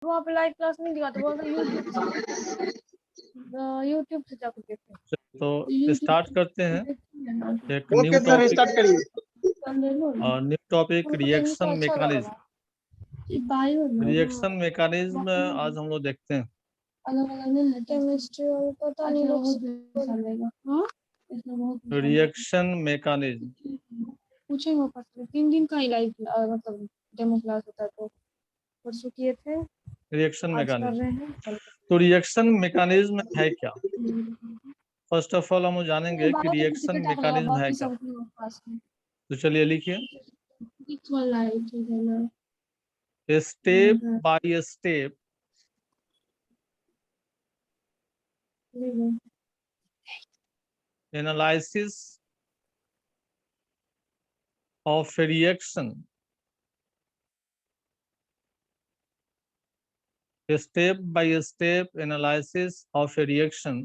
वहाँ पे live class नहीं दिखाते, वो यूट्यूब से जाकर देखते। तो स्टार्ट करते हैं एक new okay sir, topic. Start करिए। New topic reaction mechanism. Reaction हाँ, मैकेनिज्म आज हम लोग देखते हैं। अलग अलग केमिस्ट्री और पता नहीं हाँ रिएक्शन मैकेनिज्म। पूछेंगे ऊपर से। 3 दिन का ही लाइव मतलब डेमो क्लास होता है, तो परसों किए थे, रिएक्शन आज कर मैकेनिज्म। रहे हैं कल। तो रिएक्शन मैकेनिज्म है क्या? फर्स्ट ऑफ ऑल हम जानेंगे कि रिएक्शन मैकेनिज्म है क्या। तो चलिए लिखिए, step by step analysis of a reaction, a step by step analysis of a reaction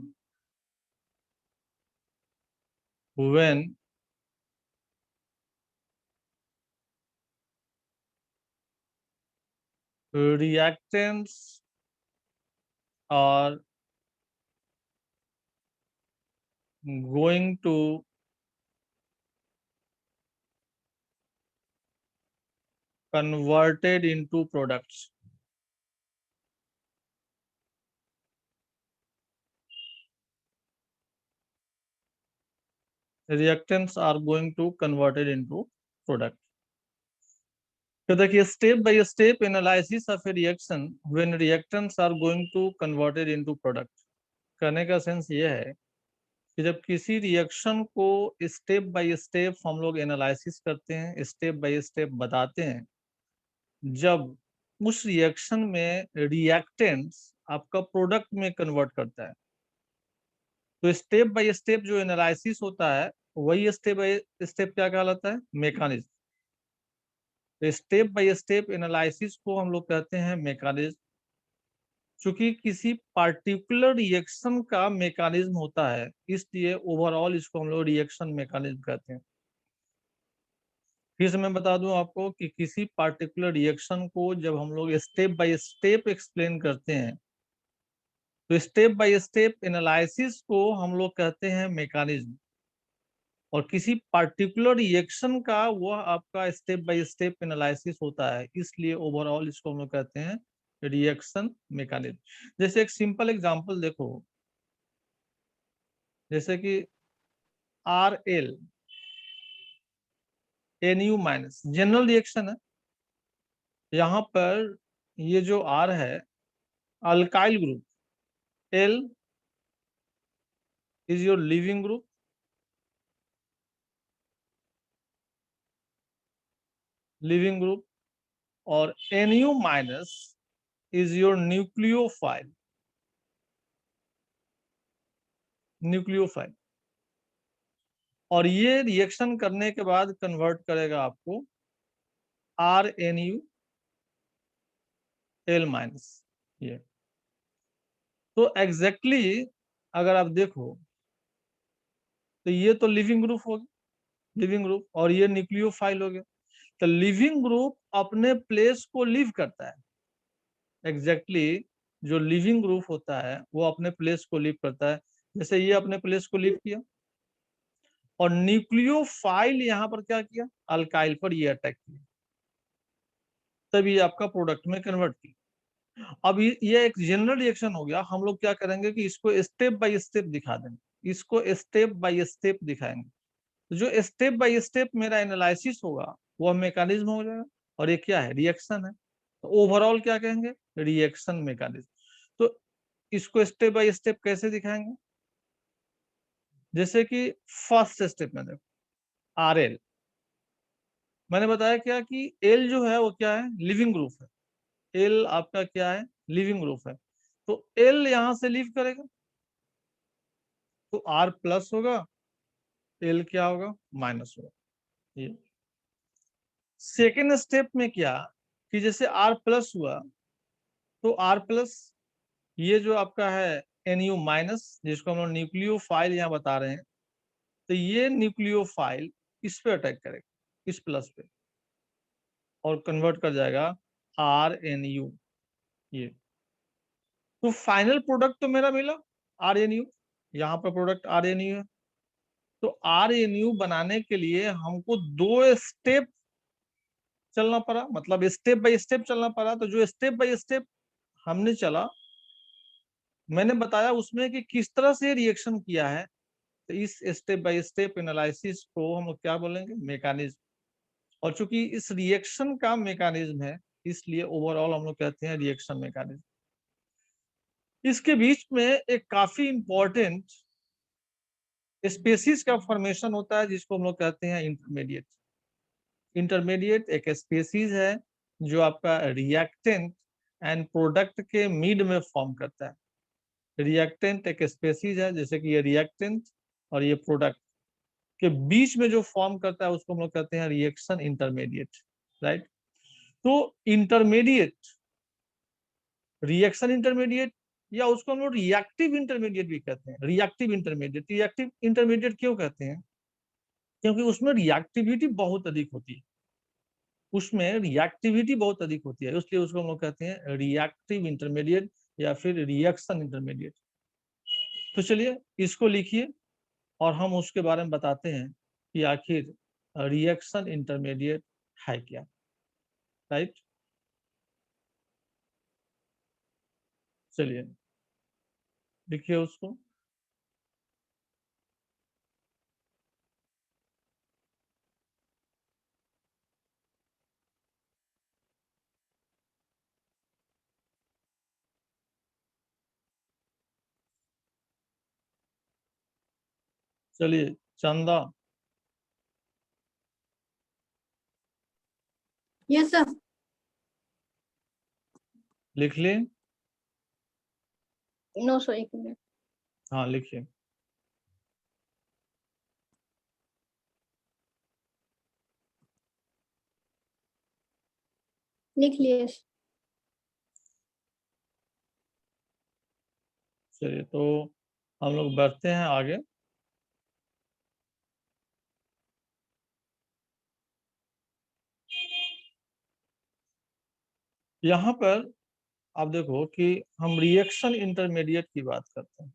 when reactants are going to converted into products. Reactants are going to converted into product. तो देखिए, step by step analysis of a reaction when reactants are going to converted into product. कहने का sense ये है कि जब किसी reaction को स्टेप बाय स्टेप हम लोग एनालिसिस करते हैं, स्टेप बाय स्टेप बताते हैं, जब उस रिएक्शन में रिएक्टेंट्स आपका प्रोडक्ट में कन्वर्ट करता है, तो स्टेप बाय स्टेप जो एनालिसिस होता है वही स्टेप बाय स्टेप क्या कहलाता है? मैकेनिज्म। तो स्टेप बाय स्टेप एनालिसिस को हम लोग कहते हैं मैकेनिज्म। चूंकि किसी पार्टिकुलर रिएक्शन का मैकेनिज्म होता है, इसलिए ओवरऑल इसको हम लोग रिएक्शन मैकेनिज्म कहते हैं। फिर से मैं बता दूं आपको कि किसी पार्टिकुलर रिएक्शन को जब हम लोग स्टेप बाय स्टेप एक्सप्लेन करते हैं, तो स्टेप बाय स्टेप एनालिसिस को हम लोग कहते हैं मैकेनिज्म। और किसी पार्टिकुलर रिएक्शन का वह आपका स्टेप बाय स्टेप एनालिसिस होता है, इसलिए ओवरऑल इसको हम लोग कहते हैं रिएक्शन मैकेनिज्म। जैसे एक सिंपल एग्जांपल देखो, जैसे कि RL NU minus general reaction है। यहाँ पर ये जो R है alkyl group, L is your leaving group, और NU minus is your nucleophile. और ये रिएक्शन करने के बाद कन्वर्ट करेगा आपको RNU L माइनस। ये तो एग्जैक्टली अगर आप देखो तो ये तो लिविंग ग्रुप हो गया, लिविंग ग्रुप, और ये न्यूक्लियोफाइल हो गया। तो लिविंग ग्रुप अपने प्लेस को लीव करता है। एग्जैक्टली जो लिविंग ग्रुप होता है वो अपने प्लेस को लीव करता है। जैसे ये अपने प्लेस को लीव किया, और न्यूक्लियोफाइल यहाँ पर क्या किया? अल्काइल पर ये अटैक किया, तभी आपका प्रोडक्ट में कन्वर्ट किया। अब ये एक जनरल रिएक्शन हो गया। हम लोग क्या करेंगे कि इसको स्टेप बाय स्टेप दिखा देंगे, इसको स्टेप बाय स्टेप दिखाएंगे। तो जो स्टेप बाय स्टेप मेरा एनालिसिस होगा वह मैकेनिज्म हो जाएगा, और ये क्या है? रिएक्शन है। तो ओवरऑल क्या कहेंगे? Reaction mechanism. तो इसको स्टेप बाय स्टेप कैसे दिखाएंगे? जैसे कि फर्स्ट स्टेप में देखो RL, मैंने बताया क्या कि L जो है वो क्या है? लिविंग ग्रुप है। L आपका क्या है? लिविंग ग्रुप है। तो L यहां से लीव करेगा तो R प्लस होगा, L क्या होगा? माइनस होगा। ये सेकेंड स्टेप में क्या कि जैसे R प्लस हुआ तो R प्लस, ये जो आपका है NU माइनस, जिसको हम लोग न्यूक्लियोफाइल यहाँ बता रहे हैं, तो ये न्यूक्लियोफाइल इस पे अटैक करेगा, इस प्लस पे, और कन्वर्ट कर जाएगा RNU। ये तो फाइनल प्रोडक्ट तो मेरा मिला RNU, यहाँ पर प्रोडक्ट RNU है। तो RNU बनाने के लिए हमको 2 स्टेप चलना पड़ा, मतलब स्टेप बाय स्टेप चलना पड़ा। तो जो स्टेप बाय स्टेप हमने चला, मैंने बताया उसमें कि किस तरह से रिएक्शन किया है। तो इस स्टेप बाय स्टेप एनालिसिस को हम लोग क्या बोलेंगे, मैकेनिज्म। और चूंकि इस रिएक्शन का मैकेनिज्म है, इसलिए ओवरऑल हम लोग कहते हैं रिएक्शन मैकेनिज्म। इसके बीच में एक काफी इंपॉर्टेंट स्पेसीज का फॉर्मेशन होता है, जिसको हम लोग कहते हैं इंटरमीडिएट। इंटरमीडिएट एक स्पेसीज है जो आपका रिएक्टेंट एंड प्रोडक्ट के मिड में फॉर्म करता है। रिएक्टेंट एक स्पेसीज है, जैसे कि ये रिएक्टेंट और ये प्रोडक्ट के बीच में जो फॉर्म करता है उसको हम लोग कहते हैं रिएक्शन इंटरमीडिएट, राइट। तो इंटरमीडिएट, रिएक्शन इंटरमीडिएट, या उसको हम लोग रिएक्टिव इंटरमीडिएट भी कहते हैं। रिएक्टिव इंटरमीडिएट क्यों कहते हैं, क्योंकि उसमें रिएक्टिविटी बहुत अधिक होती है, उसमें रिएक्टिविटी बहुत अधिक होती है, इसलिए उसको हम लोग कहते हैं रिएक्टिव इंटरमीडिएट या फिर रिएक्शन इंटरमीडिएट। तो चलिए इसको लिखिए और हम उसके बारे में बताते हैं कि आखिर रिएक्शन इंटरमीडिएट है क्या, राइट। चलिए लिखिए उसको। चलिए चंदा यस सर। लिख ले। नो सर, एक मिनट। हाँ लिखिए। लिख लिए। चलिए तो हम लोग बढ़ते हैं आगे। यहाँ पर आप देखो कि हम रिएक्शन इंटरमीडिएट की बात करते हैं।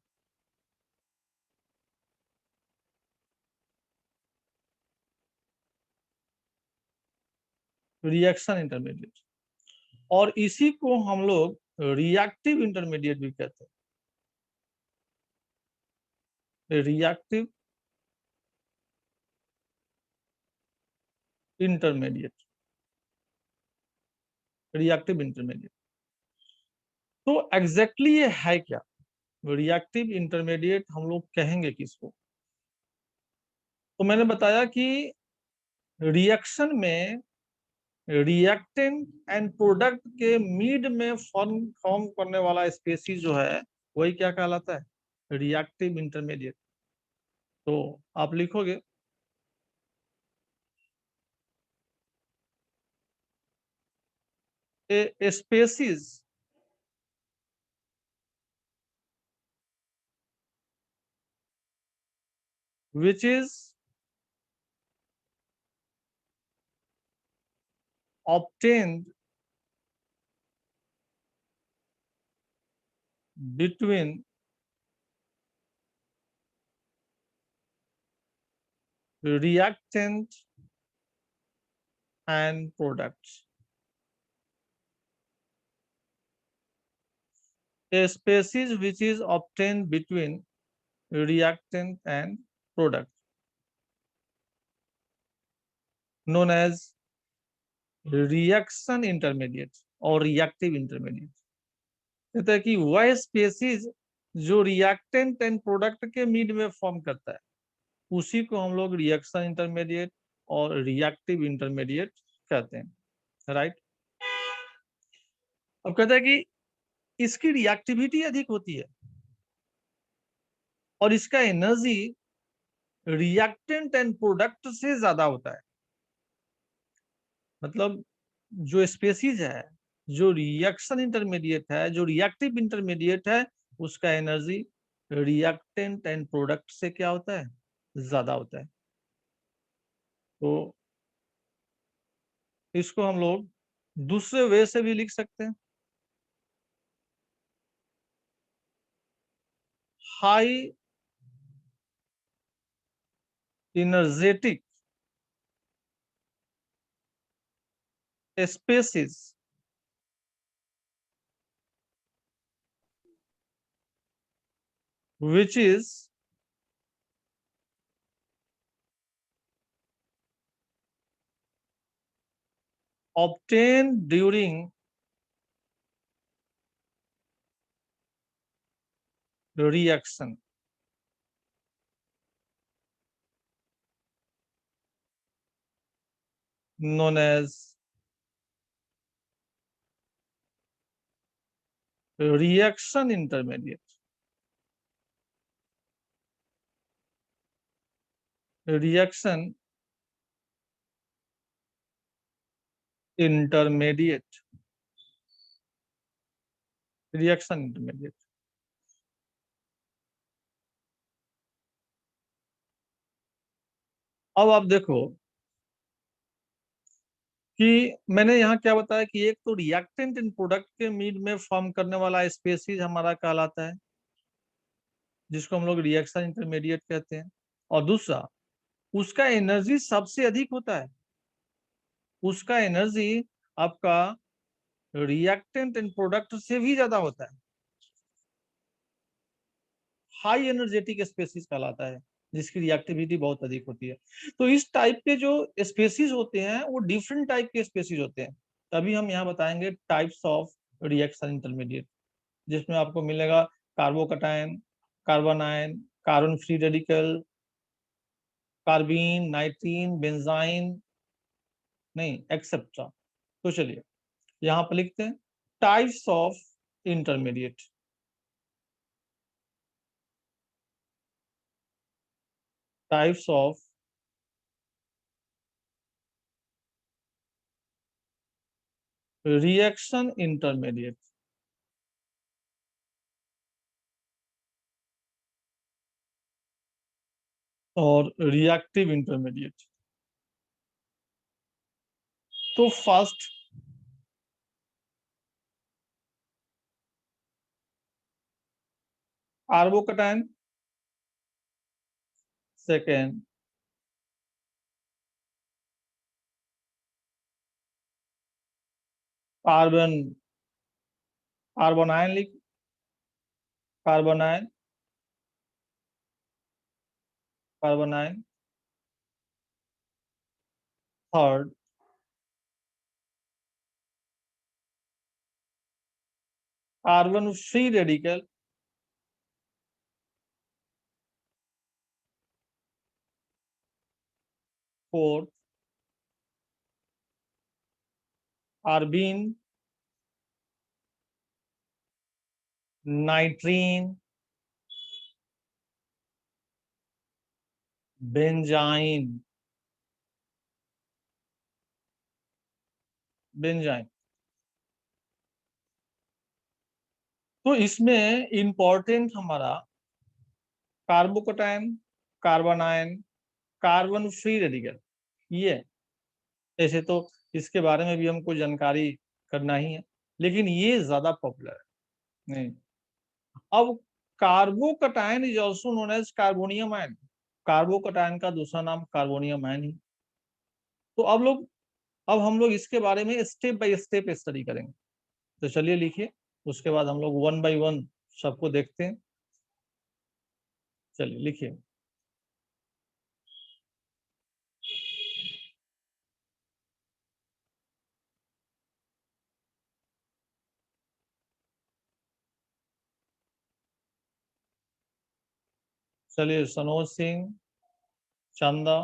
रिएक्शन इंटरमीडिएट, और इसी को हम लोग रिएक्टिव इंटरमीडिएट भी कहते हैं। Reactive intermediate, reactive intermediate. तो एग्जैक्टली ये है क्या रिएक्टिव इंटरमीडिएट, हम लोग कहेंगे किसको। तो मैंने बताया कि रिएक्शन में रिएक्टेंट एंड प्रोडक्ट के मिड में फॉर्म करने वाला स्पेसीज जो है वही क्या कहलाता है, रिएक्टिव इंटरमीडिएट। तो आप लिखोगे a species which is obtained between reactant and products. A species which is obtained between reactant and product known as reaction intermediate और reactive intermediate। कहता है कि वह स्पेसीज जो रिएक्टेंट एंड प्रोडक्ट के मिड में फॉर्म करता है उसी को हम लोग रिएक्शन इंटरमीडिएट और रिएक्टिव इंटरमीडिएट कहते हैं, राइट। अब कहता है कि इसकी रिएक्टिविटी अधिक होती है और इसका एनर्जी रिएक्टेंट एंड प्रोडक्ट से ज्यादा होता है। मतलब जो स्पेसीज है, जो रिएक्शन इंटरमीडिएट है, जो रिएक्टिव इंटरमीडिएट है, उसका एनर्जी रिएक्टेंट एंड प्रोडक्ट से क्या होता है, ज्यादा होता है। तो इसको हम लोग दूसरे वे से भी लिख सकते हैं। High energetic species which is obtained during reaction. Known as reaction intermediate. Reaction intermediate. Reaction intermediate. अब आप देखो कि मैंने यहाँ क्या बताया कि एक तो रिएक्टेंट इन प्रोडक्ट के मीड में फॉर्म करने वाला स्पेसीज हमारा कहलाता है, जिसको हम लोग रिएक्शन इंटरमीडिएट कहते हैं। और दूसरा, उसका एनर्जी सबसे अधिक होता है, उसका एनर्जी आपका रिएक्टेंट इन प्रोडक्ट से भी ज्यादा होता है, हाई एनर्जेटिक स्पेसीज कहलाता है, जिसकी रिएक्टिविटी बहुत अधिक होती है। तो इस टाइप के जो स्पेसीज होते हैं वो डिफरेंट टाइप के स्पेसीज होते हैं। तभी हम यहाँ बताएंगे टाइप्स ऑफ रिएक्शन इंटरमीडिएट, जिसमें आपको मिलेगा carbocation, carbanion, carbon free radical, carbene, nitrene, benzyne, नहीं एक्सेप्ट्रा। तो चलिए यहाँ पर लिखते हैं types of intermediate. Types of reaction intermediate. और रिएक्टिव इंटरमीडिएट। तो first carbocation, second carbon, carbanion लिख, carbanion, carbanion. Third carbon free radical, fourth carbene, nitrene, benzyne, benzyne. तो इसमें इंपॉर्टेंट हमारा carbocation, carbanion, carbon free radical, ये ऐसे तो इसके बारे में भी हमको जानकारी करना ही है, लेकिन ये ज्यादा पॉपुलर है। नहीं, अब carbocation is also known as carbonium ion. Carbocation का दूसरा नाम कार्बोनियम आयन ही। तो अब हम लोग इसके बारे में स्टेप बाय स्टेप स्टडी करेंगे। तो चलिए लिखिए, उसके बाद हम लोग वन बाय वन सबको देखते हैं। चलिए लिखिए। चलिए सनोज सिंह, चंदा,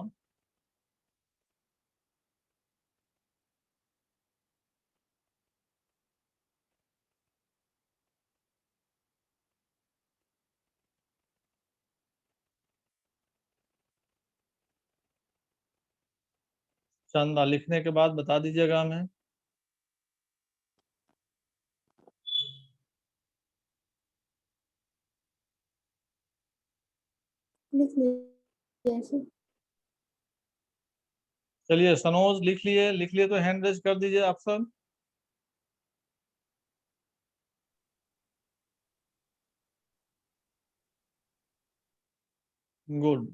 चंदा लिखने के बाद बता दीजिएगा हमें। लिख लिया सर। चलिए सनोज लिख लिए, लिख लिए तो हैंड रेज कर दीजिए आप सब। गुड।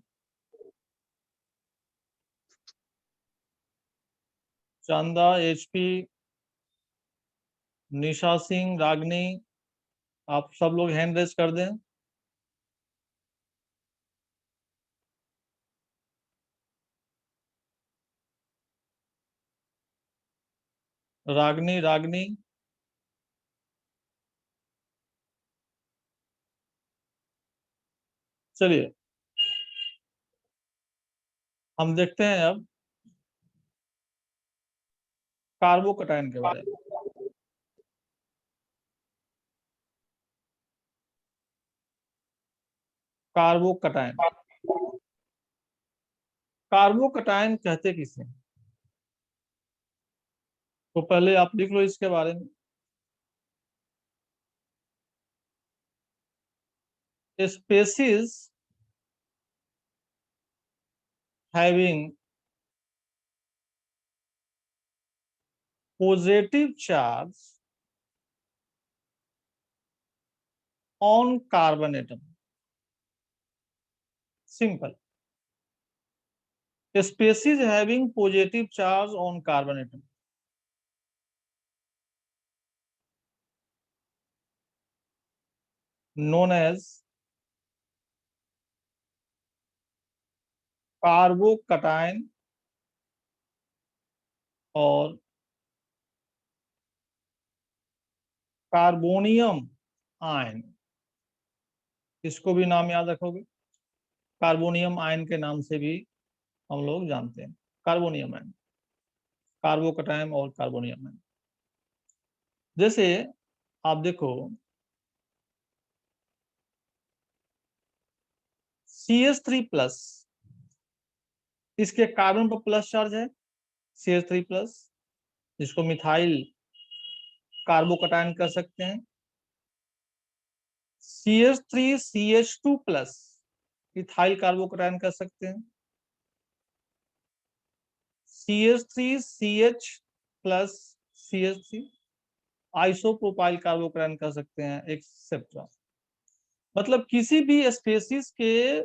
चंदा, एचपी, निशा सिंह, रागनी, आप सब लोग हैंड रेज कर दें। रागनी, रागनी, चलिए हम देखते हैं अब कार्बोकटायन के बारे में। कार्बोकटायन, कार्बोकटायन कहते किसे हैं? तो पहले आप लिख लो इसके बारे में। Species having positive charge on carbon atom. Simple. Species having positive charge on carbon atom known as carbocation और कार्बोनियम आयन। इसको भी नाम याद रखोगे, कार्बोनियम आयन के नाम से भी हम लोग जानते हैं। कार्बोनियम आयन, कार्बोकटायन और कार्बोनियम आयन। जैसे आप देखो CH3+, इसके कार्बन पर प्लस चार्ज है, CH3+, जिसको मिथाइल कार्बोकटायन कर सकते हैं। CH3CH2+, इथाइल कार्बोकटायन कर सकते हैं। CH3CH+ CH3 आइसोप्रोपाइल कार्बोकटायन कर सकते हैं, एक्सेट्रा। मतलब किसी भी स्पेसीज के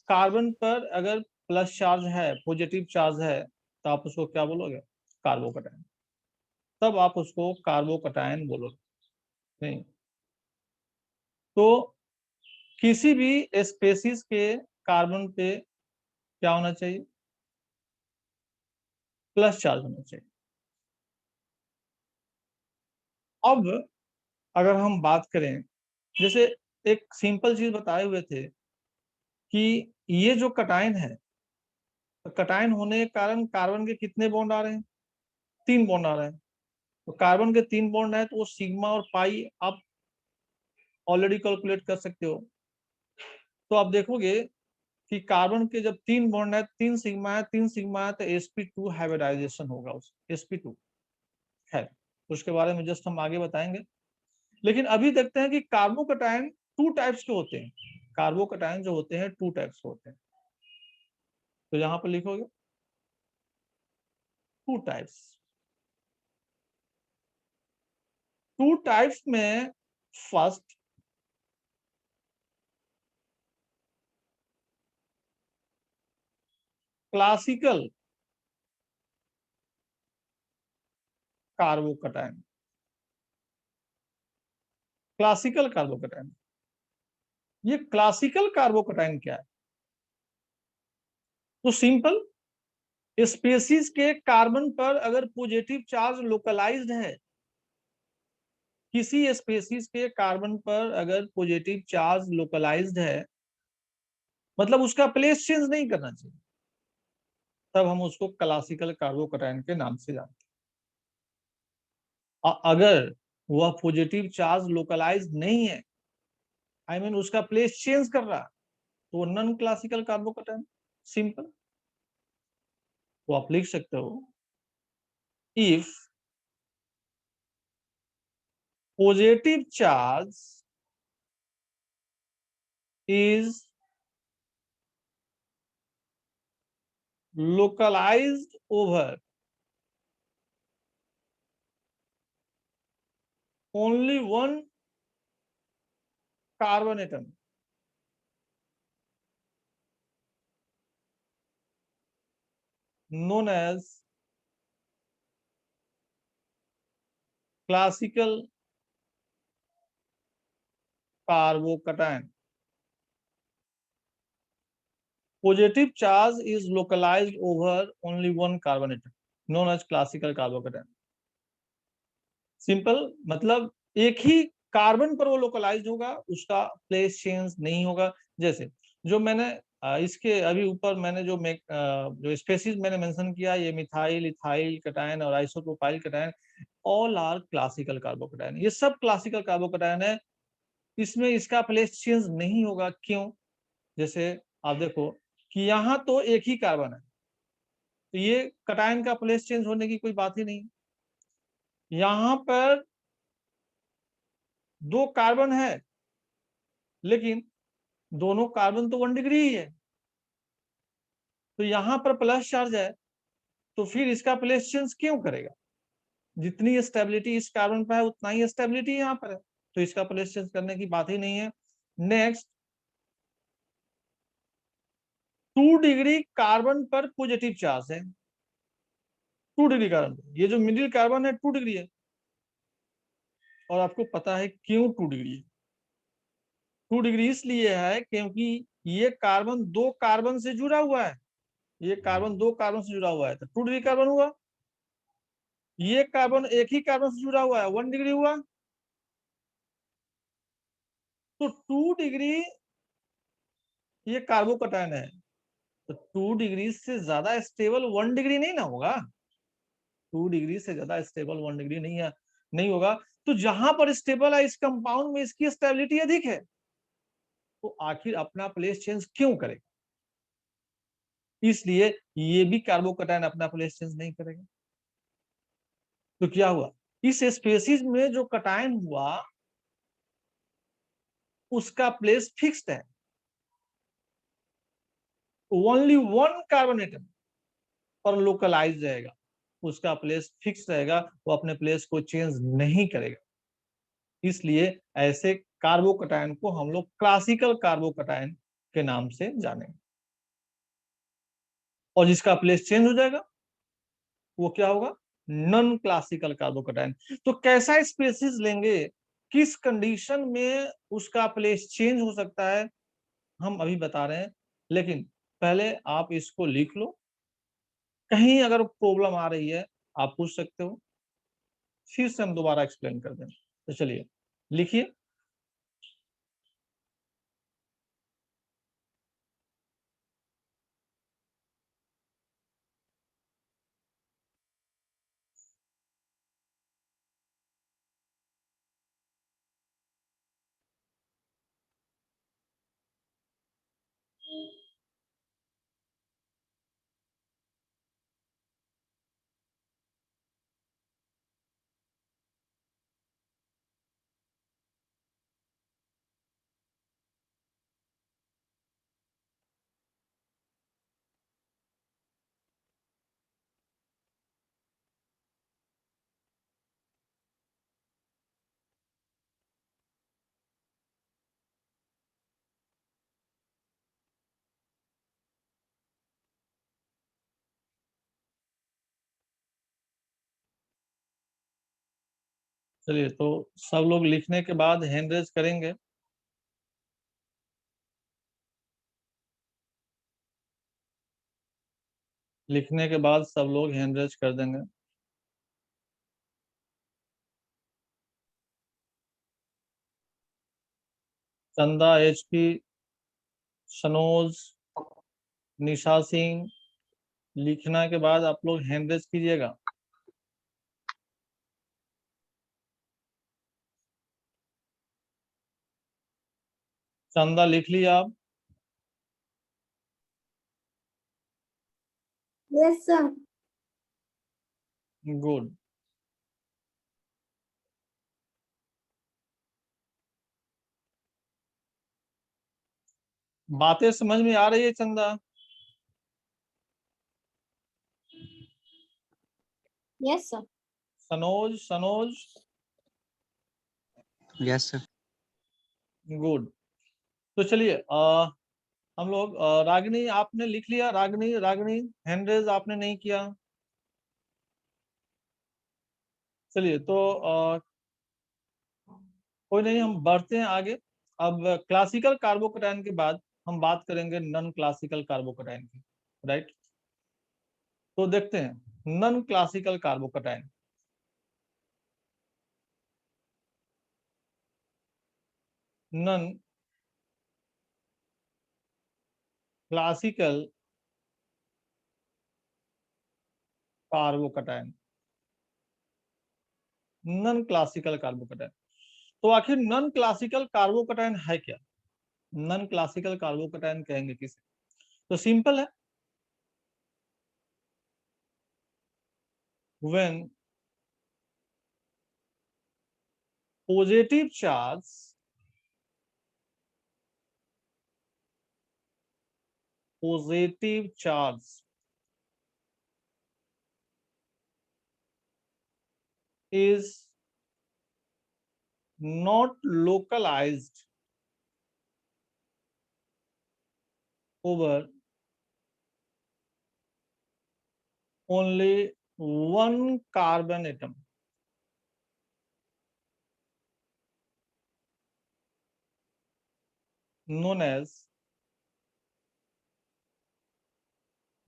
कार्बन पर अगर प्लस चार्ज है, पॉजिटिव चार्ज है, तो आप उसको क्या बोलोगे? कार्बोकटायन। तब आप उसको कार्बोकटायन बोलोगे। नहीं तो किसी भी स्पेसीज के कार्बन पे क्या होना चाहिए? प्लस चार्ज होना चाहिए। अब अगर हम बात करें, जैसे एक सिंपल चीज बताए हुए थे कि ये जो कटायन है, तो कटायन होने के कारण कार्बन के कितने बॉन्ड आ रहे हैं? 3 बॉन्ड आ रहे हैं। तो कार्बन के 3 बॉन्ड है तो वो सिग्मा और पाई आप ऑलरेडी कैलकुलेट कर सकते हो। तो आप देखोगे कि कार्बन के जब 3 बॉन्ड है, 3 सिग्मा है, 3 सिग्मा है, तो sp2 हाइब्रिडाइजेशन होगा उस sp2 है। उसके बारे में जस्ट हम आगे बताएंगे। लेकिन अभी देखते हैं कि कार्बोकटायन 2 टाइप्स के होते हैं। कार्बोकटायन जो होते हैं 2 टाइप्स के होते हैं। तो यहाँ पर लिखोगे 2 टाइप्स। 2 टाइप्स में first classical carbocation. Classical carbocation, ये क्लासिकल कार्बोकटायन क्या है? तो सिंपल, स्पेसीज के कार्बन पर अगर पॉजिटिव चार्ज लोकलाइज्ड है, किसी स्पेसीज के कार्बन पर अगर पॉजिटिव चार्ज लोकलाइज्ड है, मतलब उसका प्लेस चेंज नहीं करना चाहिए, तब हम उसको क्लासिकल कार्बोकटायन के नाम से जानते हैं। और अगर वह पॉजिटिव चार्ज लोकलाइज्ड नहीं है, आई मीन उसका प्लेस चेंज कर रहा, तो नॉन क्लासिकल कार्बोकटायन। सिंपल। तो आप लिख सकते हो, if positive charge is localized over only one carbon atom, known as classical carbocation. Positive charge is localized over only one carbon atom, known as classical carbocation. Simple मतलब एक ही carbon पर वो localise होगा, उसका प्लेस चेंज नहीं होगा। जैसे जो मैंने इसके अभी ऊपर मैंने जो स्पेसीज मैंने मेंशन किया, ये मिथाइल, इथाइल कटायन और isopropyl cation, all are classical carbocation. ये सब क्लासिकल कार्बोकटायन है, इसमें इसका प्लेस चेंज नहीं होगा। क्यों? जैसे आप देखो कि यहाँ तो एक ही कार्बन है, तो ये कटायन का प्लेस चेंज होने की कोई बात ही नहीं। यहाँ पर दो कार्बन है, लेकिन दोनों कार्बन तो 1 डिग्री ही है, तो यहाँ पर प्लस चार्ज है, तो फिर इसका प्लेस चेंज क्यों करेगा? जितनी स्टेबिलिटी इस कार्बन पर है उतना ही स्टेबिलिटी यहाँ पर है, तो इसका प्लेस चेंज करने की बात ही नहीं है। नेक्स्ट, 2 डिग्री कार्बन पर पॉजिटिव चार्ज है, 2 डिग्री कार्बन, ये जो मिडिल कार्बन है 2 डिग्री है। और आपको पता है क्यों 2 डिग्री है? 2 डिग्री इसलिए है क्योंकि ये कार्बन दो कार्बन से जुड़ा हुआ है, ये कार्बन दो कार्बन से जुड़ा हुआ है, तो 2 डिग्री कार्बन हुआ। ये कार्बन एक ही कार्बन से जुड़ा हुआ है, 1 डिग्री हुआ। तो 2 डिग्री ये कार्बोकटायन है, तो 2 डिग्री से ज्यादा स्टेबल 1 डिग्री नहीं ना होगा। 2 डिग्री से ज्यादा स्टेबल 1 डिग्री नहीं होगा। तो जहां पर स्टेबल है इस कंपाउंड में, इसकी स्टेबिलिटी अधिक है, तो आखिर अपना प्लेस चेंज क्यों करेगा? इसलिए ये भी कार्बोकटायन अपना प्लेस चेंज नहीं करेगा। तो क्या हुआ, इस स्पेसीज में जो कटायन हुआ उसका प्लेस फिक्स्ड है, ओनली 1 कार्बन एटम पर लोकलाइज रहेगा, उसका प्लेस फिक्स रहेगा, वो अपने प्लेस को चेंज नहीं करेगा। इसलिए ऐसे कार्बोकटायन को हम लोग क्लासिकल कार्बोकटायन के नाम से जानेंगे। और जिसका प्लेस चेंज हो जाएगा वो क्या होगा? Non classical carbocation. तो कैसा स्पेसीज लेंगे, किस कंडीशन में उसका प्लेस चेंज हो सकता है, हम अभी बता रहे हैं। लेकिन पहले आप इसको लिख लो, कहीं अगर प्रॉब्लम आ रही है आप पूछ सकते हो, फिर से हम दोबारा एक्सप्लेन कर दें। तो चलिए लिखिए। चलिए, तो सब लोग लिखने के बाद हैंड रेज करेंगे। लिखने के बाद सब लोग हैंड रेज कर देंगे। चंदा, HP, सनोज, निशा सिंह, लिखना के बाद आप लोग हैंड रेज कीजिएगा। चंदा लिख लिया आप? Yes sir. गुड। बातें समझ में आ रही है चंदा? Yes sir. Sanoj, Sanoj? Yes sir. Good. तो चलिए हम लोग रागिनी आपने लिख लिया, रागिनी रागिनी हैंड रेज आपने नहीं किया। चलिए तो कोई नहीं, हम बढ़ते हैं आगे। अब क्लासिकल कार्बोकैटायन के बाद हम बात करेंगे नॉन क्लासिकल कार्बोकैटायन की, राइट। तो देखते हैं non classical carbocation. Non classical carbocation, non classical carbocation. तो आखिर नॉन क्लासिकल कार्बोकैटायन है क्या? नॉन क्लासिकल कार्बोकैटायन कहेंगे किसे? तो सिंपल है, when positive charge positive charge is not localized over only one carbon atom, known as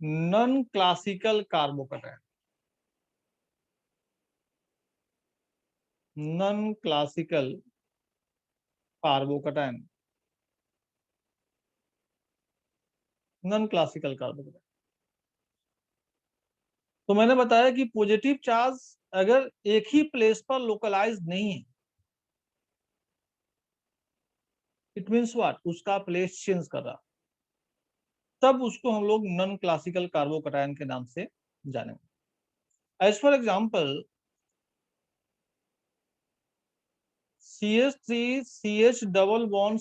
non-classical carbocation. non-classical carbocation, non-classical carbocation. तो मैंने बताया कि पॉजिटिव चार्ज अगर एक ही प्लेस पर लोकलाइज नहीं है, इट मीन्स व्हाट, उसका प्लेस चेंज कर रहा, तब उसको हम लोग नॉन क्लासिकल कार्बोकैटायन के नाम से जानेंगे। As for example CH3 CH double bond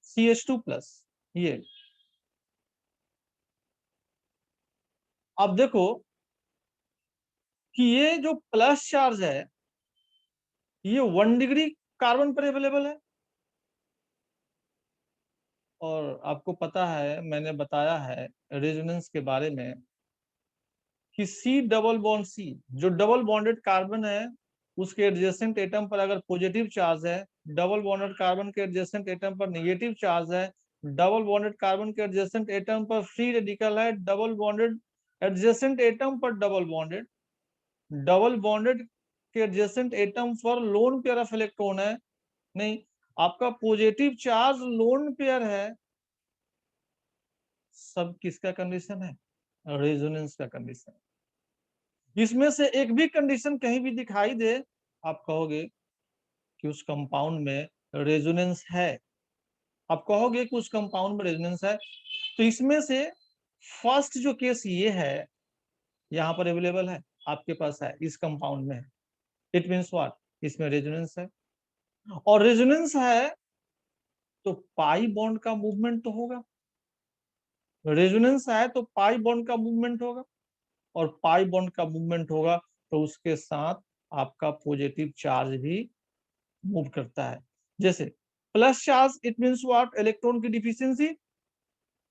CH2 plus, ये आप देखो कि ये जो प्लस चार्ज है ये 1 डिग्री कार्बन पर अवेलेबल है। और आपको पता है, मैंने बताया है रेजोनेंस के बारे में कि C डबल बॉन्ड C जो डबल बॉन्डेड कार्बन है उसके एडजेसेंट एटम पर अगर पॉजिटिव चार्ज है, डबल बॉन्डेड कार्बन के एडजेसेंट एटम पर नेगेटिव चार्ज है, डबल बॉन्डेड कार्बन के एडजेसेंट एटम पर फ्री रेडिकल है, डबल बॉन्डेड एडजेसेंट एटम पर डबल बॉन्डेड के एडजेसेंट एटम पर लोन पेयर ऑफ इलेक्ट्रॉन है। नहीं, आपका पॉजिटिव चार्ज लोन पेयर है, सब किसका कंडीशन है? रेजोनेंस का कंडीशन। इसमें से एक भी कंडीशन कहीं भी दिखाई दे, आप कहोगे कि उस कंपाउंड में रेजोनेंस है, आप कहोगे कि उस कंपाउंड में रेजोनेंस है। तो इसमें से फर्स्ट जो केस ये है, यहाँ पर अवेलेबल है, आपके पास है, इस कंपाउंड में है, इट मीन्स व्हाट, इसमें रेजोनेंस है। और रेजोनेंस है तो पाई बॉन्ड का मूवमेंट तो होगा, रेजोनेंस है तो पाई बॉन्ड का मूवमेंट होगा, और पाई बॉन्ड का मूवमेंट होगा तो उसके साथ आपका पॉजिटिव चार्ज भी मूव करता है। जैसे plus charge, it means what, electron की डिफिशियंसी,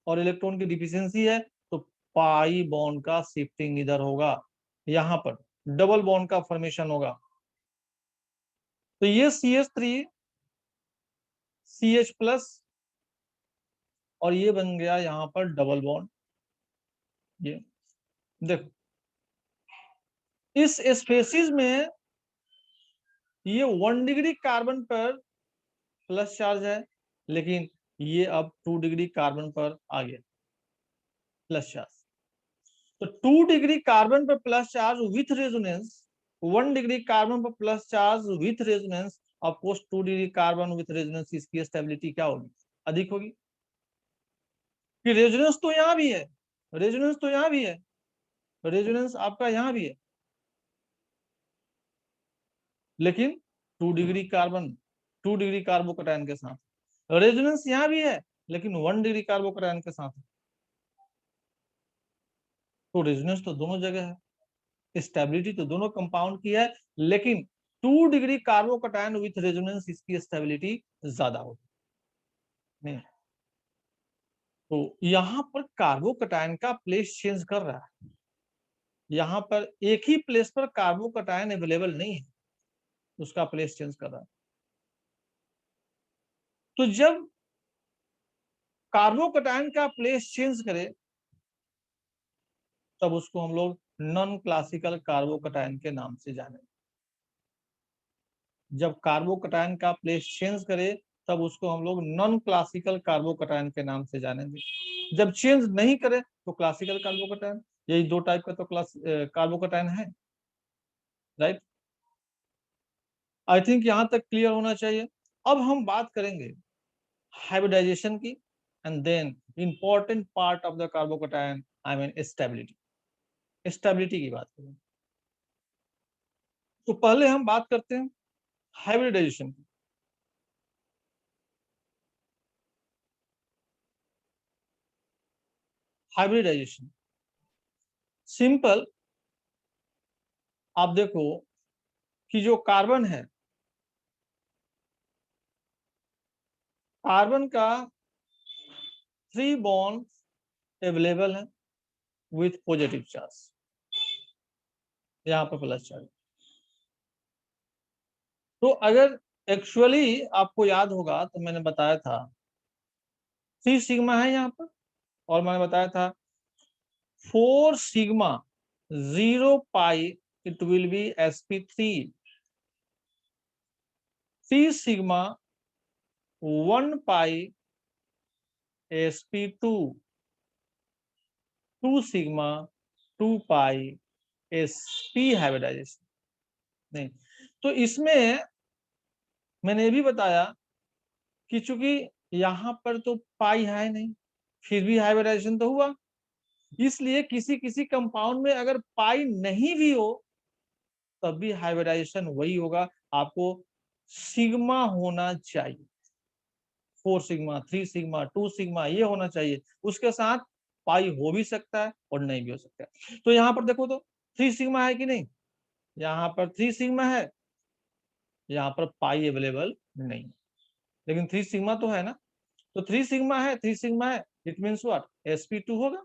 और इलेक्ट्रॉन की डिफिशियंसी है तो पाई बॉन्ड का शिफ्टिंग इधर होगा, यहां पर डबल बॉन्ड का फॉर्मेशन होगा। तो ये CH3 CH प्लस, और ये बन गया यहां पर डबल बॉन्ड। ये देखो, इस स्पेसीज में ये 1 डिग्री कार्बन पर प्लस चार्ज है, लेकिन ये अब 2 डिग्री कार्बन पर आ गया प्लस चार्ज। तो 2 डिग्री कार्बन पर plus charge with resonance, 1 degree carbon पर plus charge with resonance, of course 2 degree carbon with resonance, इसकी स्टेबिलिटी क्या होगी? अधिक होगी। कि रेजोनेंस तो यहाँ भी है, रेजोनेंस तो यहाँ भी है, रेजोनेंस आपका यहाँ भी है, लेकिन 2 डिग्री कार्बन, 2 डिग्री कार्बोकैटायन के साथ। रेजोनेंस यहाँ भी है लेकिन 1 डिग्री कार्बोकैटायन के साथ। तो रेजोनेंस तो दोनों जगह है, स्टेबिलिटी तो दोनों कंपाउंड की है, लेकिन 2 डिग्री कार्बोकैटायन विथ रेजोनेंस इसकी स्टेबिलिटी ज्यादा होगी। नहीं। तो यहाँ पर कार्बोकैटायन का प्लेस चेंज कर रहा है, यहाँ पर एक ही प्लेस पर कार्बोकैटायन अवेलेबल नहीं है, उसका प्लेस चेंज कर रहा है। तो जब कार्बोकैटायन का प्लेस चेंज करे तब उसको हम लोग नॉन क्लासिकल कार्बोकैटायन के नाम से जाने। जब कार्बोकैटायन का प्लेस चेंज करे तब उसको हम लोग नॉन क्लासिकल कार्बोकैटायन के नाम से जानेंगे। जब चेंज नहीं करे तो क्लासिकल कार्बोकैटायन। यही दो टाइप का तो क्लास कार्बोकैटायन है, राइट। आई थिंक यहां तक क्लियर होना चाहिए। अब हम बात करेंगे हाइब्रिडाइजेशन की, and then important part of the carbocation, I mean stability. Stability की बात करेंगे। तो पहले हम बात करते हैं हाइब्रिडाइजेशन की। हाइब्रिडाइजेशन सिंपल, आप देखो कि जो कार्बन है, कार्बन का 3 बॉन्ड अवेलेबल है विथ पॉजिटिव चार्ज, यहाँ पर प्लस चार्ज। तो अगर एक्चुअली आपको याद होगा तो मैंने बताया था 3 सिग्मा है यहाँ पर, और मैंने बताया था 4 sigma 0 pi it will be sp3, 3 sigma 1 pi sp2, 2 sigma 2 pi sp hybridisation. नहीं, तो इसमें मैंने ये भी बताया कि चूंकि यहाँ पर तो पाई है नहीं, फिर भी हाइब्रिडाइजेशन तो हुआ। इसलिए किसी किसी कंपाउंड में अगर पाई नहीं भी हो तब भी हाइब्रिडाइजेशन वही होगा, आपको सिग्मा होना चाहिए। 4 सिग्मा, 3 सिग्मा, 2 सिग्मा ये होना चाहिए। उसके साथ पाई हो भी सकता है और नहीं भी हो सकता है। तो यहाँ पर देखो तो 3 सिग्मा है कि नहीं, यहाँ पर 3 सिग्मा है, यहाँ पर पाई अवेलेबल नहीं, लेकिन 3 सिग्मा तो है ना। तो 3 सिग्मा है, 3 सिग्मा है, इट मीन्स व्हाट, sp2 होगा।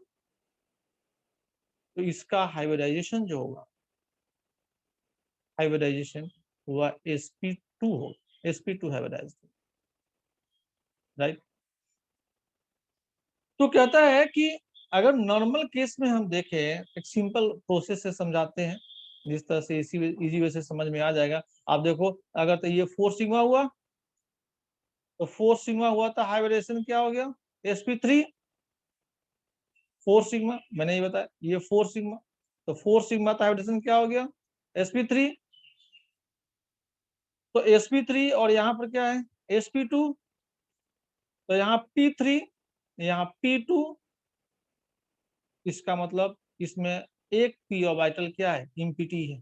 तो इसका हाइब्रिडाइजेशन जो होगा, हाइब्रिडाइजेशन हुआ sp2 हो, sp2 हाइब्रिडाइज, राइट। तो कहता है कि अगर नॉर्मल केस में हम देखें, एक सिंपल प्रोसेस से समझाते हैं जिस तरह से इजी वे से समझ में आ जाएगा। आप देखो, अगर तो ये 4 सिग्मा हुआ, तो 4 सिग्मा हुआ तो हाइब्रिडेशन क्या हो गया, sp3। 4 सिग्मा मैंने ये बताया, ये 4 सिग्मा, तो 4 सिग्मा तो हाइब्रिडेशन क्या हो गया, sp3। तो sp3 और यहाँ पर क्या है, sp2, तो यहाँ p3, यहाँ p2। इसका मतलब इसमें एक p ऑर्बिटल क्या है, इम्पिटी है।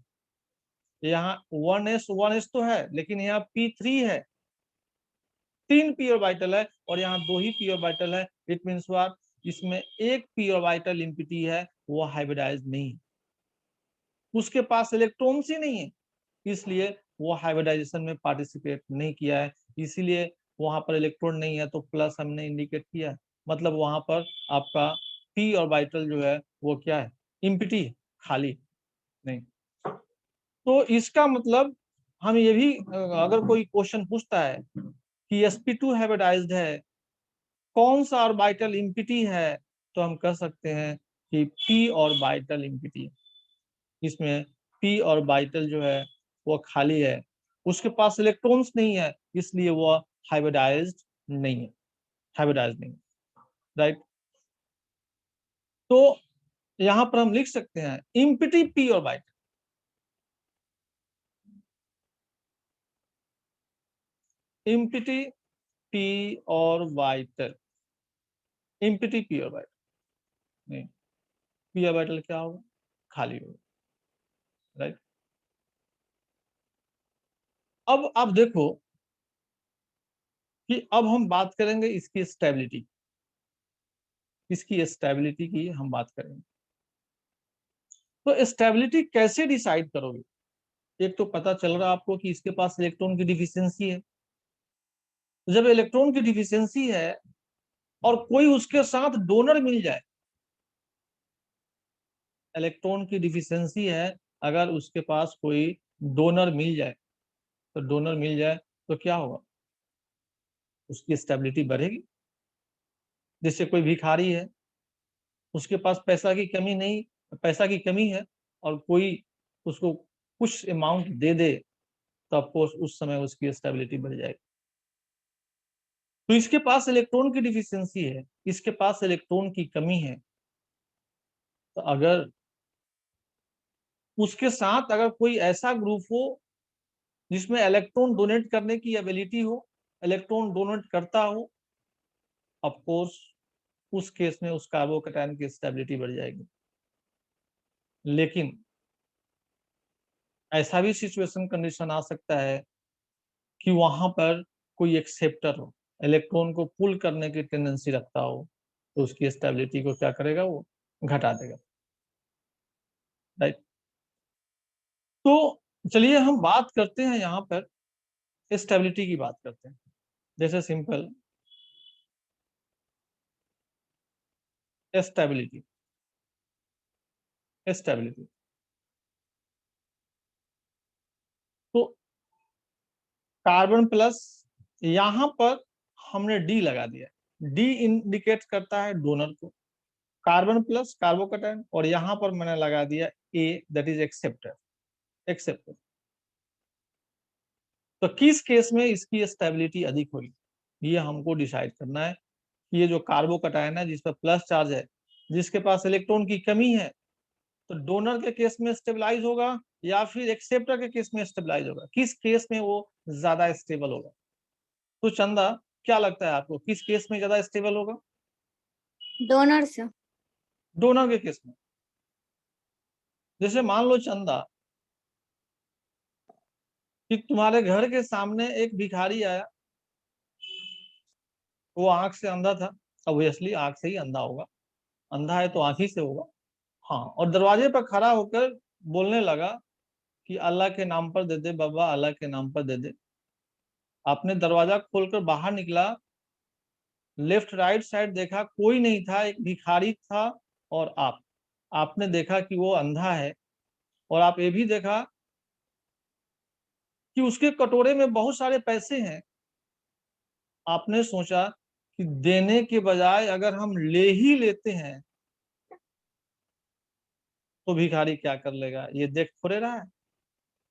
यहाँ 1s तो है, लेकिन यहाँ p3 है, 3 p ऑर्बिटल है, और यहाँ 2 ही p ऑर्बिटल है। इट मींस व्हाट, इसमें एक p ऑर्बिटल इम्पिटी है, वो हाइब्रिडाइज नहीं है, उसके पास इलेक्ट्रॉन्स ही नहीं है, इसलिए वो हाइब्रिडाइजेशन में पार्टिसिपेट नहीं किया है। इसीलिए वहां पर इलेक्ट्रॉन नहीं है, तो प्लस हमने इंडिकेट किया है, मतलब वहां पर आपका p ऑर्बिटल जो है वो क्या है, इम्पिटी है, खाली नहीं। तो इसका मतलब हम ये भी, अगर कोई क्वेश्चन पूछता है कि sp2 हाइब्रिडाइज्ड है, कौन सा ऑर्बिटल इम्पिटी है, तो हम कह सकते हैं कि p ऑर्बिटल इम्पिटी है। इसमें p ऑर्बिटल जो है वो खाली है, उसके पास इलेक्ट्रॉन्स नहीं है, इसलिए वो हाइब्रिडाइज्ड नहीं है, हाइब्रिडाइज्ड नहीं, राइट। तो यहां पर हम लिख सकते हैं empty p orbital, empty p orbital, empty p orbital नहीं, p ऑर्बिटल क्या होगा, खाली होगा, राइट। अब आप देखो कि अब हम बात करेंगे इसकी स्टेबिलिटी, इसकी स्टेबिलिटी की हम बात करेंगे। तो स्टेबिलिटी कैसे डिसाइड करोगे, एक तो पता चल रहा आपको कि इसके पास इलेक्ट्रॉन की डिफिशियंसी है। तो जब इलेक्ट्रॉन की डिफिशियंसी है और कोई उसके साथ डोनर मिल जाए, इलेक्ट्रॉन की डिफिशियंसी है, अगर उसके पास कोई डोनर मिल जाए, तो डोनर मिल जाए तो क्या होगा, उसकी स्टेबिलिटी बढ़ेगी। जैसे कोई भिखारी है, उसके पास पैसा की कमी नहीं, पैसा की कमी है, और कोई उसको कुछ अमाउंट दे दे, तो ऑफकोर्स उस समय उसकी स्टेबिलिटी बढ़ जाएगी। तो इसके पास इलेक्ट्रॉन की डिफिशियंसी है, इसके पास इलेक्ट्रॉन की कमी है, तो अगर उसके साथ अगर कोई ऐसा ग्रुप हो जिसमें इलेक्ट्रॉन डोनेट करने की एबिलिटी हो, इलेक्ट्रॉन डोनेट करता हो, ऑफ कोर्स उस केस में उस कार्बोकैटायन की स्टेबिलिटी बढ़ जाएगी। लेकिन ऐसा भी सिचुएशन कंडीशन आ सकता है कि वहां पर कोई एक्सेप्टर हो, इलेक्ट्रॉन को पुल करने की टेंडेंसी रखता हो, तो उसकी स्टेबिलिटी को क्या करेगा, वो घटा देगा, राइट। तो चलिए हम बात करते हैं यहाँ पर स्टेबिलिटी की बात करते हैं। जैसे सिंपल स्टेबिलिटी, स्टेबिलिटी तो कार्बन प्लस, यहां पर हमने डी लगा दिया, डी इंडिकेट करता है डोनर को, कार्बन प्लस कार्बोकैटायन, और यहां पर मैंने लगा दिया ए, दैट इज एक्सेप्टर, एक्सेप्टर। तो किस केस में इसकी स्टेबिलिटी अधिक होगी, ये हमको डिसाइड करना है। ये जो कार्बोकैटायन है जिस पर प्लस चार्ज है, जिसके पास इलेक्ट्रॉन की कमी है, तो डोनर के केस में स्टेबलाइज होगा या फिर एक्सेप्टर के केस में स्टेबलाइज होगा, किस केस में वो ज्यादा स्टेबल होगा। तो चंदा, क्या लगता है आपको, किस केस में ज्यादा स्टेबल होगा? डोनर से। डोनर के केस में। जैसे मान लो चंदा कि तुम्हारे घर के सामने एक भिखारी आया, वो आंख से अंधा था, ऑब्वियसली आंख से ही अंधा होगा, अंधा है तो आंख ही से होगा। हाँ, और दरवाजे पर खड़ा होकर बोलने लगा कि अल्लाह के नाम पर दे दे बाबा, अल्लाह के नाम पर दे दे। आपने दरवाजा खोलकर बाहर निकला, लेफ्ट राइट साइड देखा, कोई नहीं था, एक भिखारी था और आपने देखा कि वो अंधा है, और आप ये भी देखा कि उसके कटोरे में बहुत सारे पैसे हैं। आपने सोचा कि देने के बजाय अगर हम ले ही लेते हैं तो भिखारी क्या कर लेगा, ये देख थोड़े रहा है।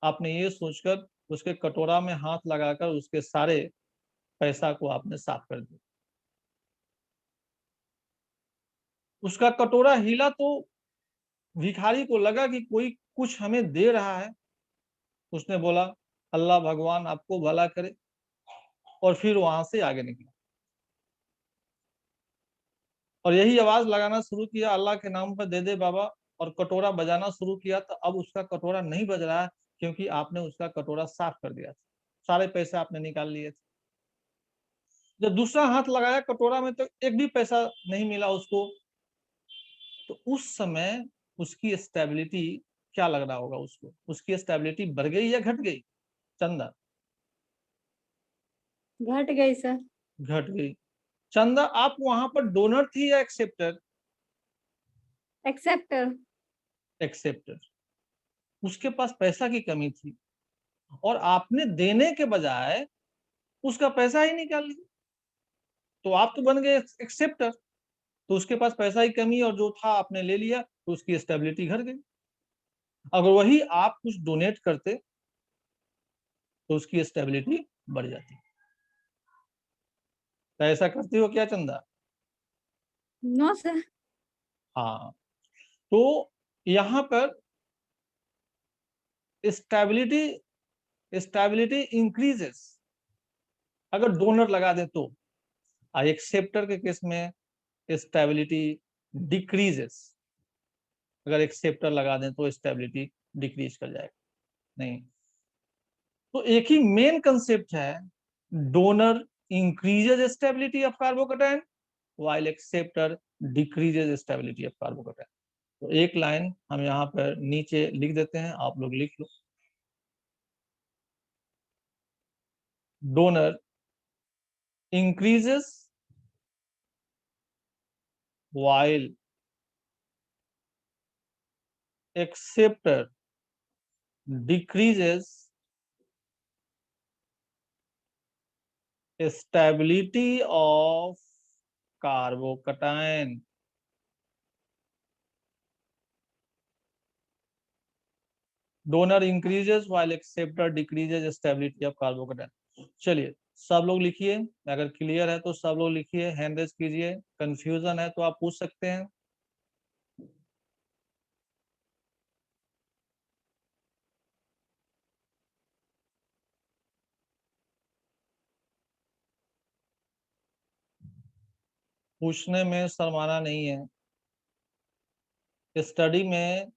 आपने ये सोचकर उसके कटोरा में हाथ लगाकर उसके सारे पैसा को आपने साफ कर दिया। उसका कटोरा हिला तो भिखारी को लगा कि कोई कुछ हमें दे रहा है। उसने बोला अल्लाह भगवान आपको भला करे, और फिर वहां से आगे निकला और यही आवाज लगाना शुरू किया, अल्लाह के नाम पर दे दे बाबा, और कटोरा बजाना शुरू किया। तो अब उसका कटोरा नहीं बज रहा है, क्योंकि आपने उसका कटोरा साफ कर दिया था, सारे पैसे आपने निकाल लिए थे। जब दूसरा हाथ लगाया कटोरा में, तो एक भी पैसा नहीं मिला उसको। तो उस समय उसकी स्टेबिलिटी क्या लग रहा होगा उसको, उसकी स्टेबिलिटी बढ़ गई या घट गई? चंदा, घट गई सर। घट गई। चंदा, आप वहां पर डोनर थी या एक्सेप्टर? एक्सेप्टर। एक्सेप्टर। उसके पास पैसा की कमी थी, और आपने देने के बजाय उसका पैसा ही निकाल लिया, तो आप तो बन गए एक्सेप्टर। तो उसके पास पैसा की कमी और जो था आपने ले लिया, तो उसकी स्टेबिलिटी घट गई। अगर वही आप कुछ डोनेट करते तो उसकी स्टेबिलिटी बढ़ जाती। तो ऐसा करते हो क्या चंदा? No sir. हाँ। तो यहाँ पर स्टेबिलिटी, स्टेबिलिटी इंक्रीजेस अगर डोनर लगा दे तो, एक्सेप्टर के केस में स्टेबिलिटी डिक्रीजेस, अगर एक्सेप्टर लगा दें तो स्टेबिलिटी डिक्रीज कर जाएगा। नहीं, तो एक ही मेन कंसेप्ट है, donor increases stability of carbocation while acceptor decreases stability of carbocation. तो एक लाइन हम यहाँ पर नीचे लिख देते हैं, आप लोग लिख लो, donor increases while acceptor decreases, stability of carbocation. Donor increases while acceptor decreases stability of carbocation. चलिए सब लोग लिखिए, अगर क्लियर है तो सब लोग लिखिए, हैंड रेज कीजिए, कंफ्यूजन है तो आप पूछ सकते हैं. पूछने में शर्माना नहीं है. स्टडी में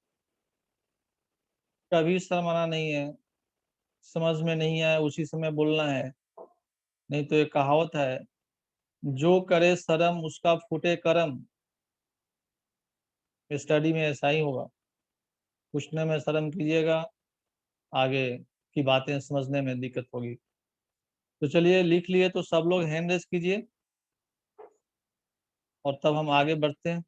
कभी शर्माना नहीं है. समझ में नहीं आया उसी समय बोलना है, नहीं तो एक कहावत है, जो करे शर्म उसका फूटे करम. स्टडी में ऐसा ही होगा. पूछने में शर्म कीजिएगा, आगे की बातें समझने में दिक्कत होगी. तो चलिए लिख लिए तो सब लोग हैंड रेज कीजिए और तब हम आगे बढ़ते हैं.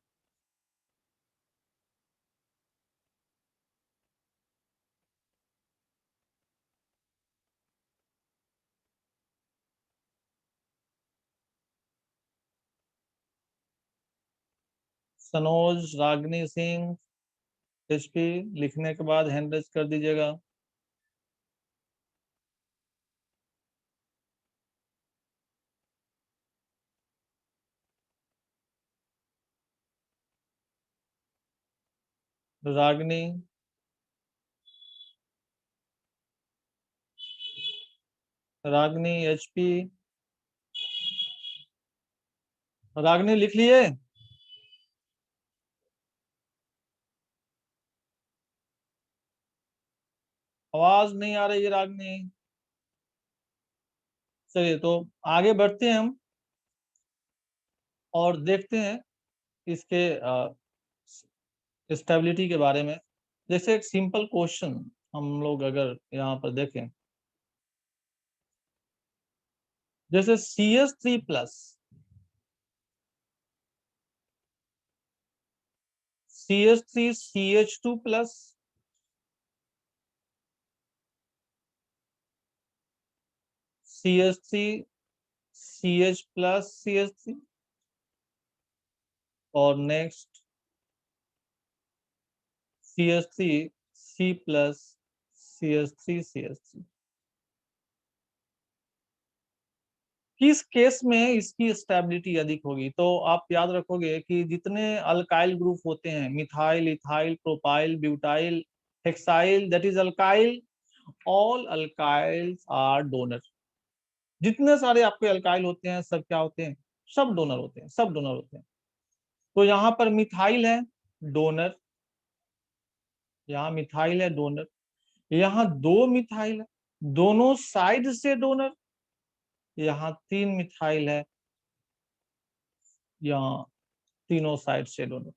सनोज, रागनी सिंह, एचपी लिखने के बाद हैंड रेज कर दीजिएगा. रागनी, रागनी, एचपी, रागनी लिख लिए. आवाज नहीं आ रही है रागनी. चलिए तो आगे बढ़ते हैं हम और देखते हैं इसके स्टेबिलिटी के बारे में. जैसे एक सिंपल क्वेश्चन हम लोग अगर यहाँ पर देखें, जैसे CH3+, CH3 CH2+, CH3 CH+ CH3, और next CH3 C+ CH3 CH3. किस केस में इसकी स्टेबिलिटी अधिक होगी? तो आप याद रखोगे कि जितने अल्काइल ग्रुप होते हैं, methyl, ethyl, propyl, butyl, hexyl, that is alkyl, all alkyls are donor. जितने सारे आपके अल्काइल होते हैं सब क्या होते हैं? सब डोनर होते हैं, सब डोनर होते हैं. तो यहाँ पर मिथाइल है डोनर, यहाँ मिथाइल है डोनर, यहाँ 2 मिथाइल है दोनों साइड से डोनर, यहाँ 3 मिथाइल है, यहाँ तीनों साइड से डोनर.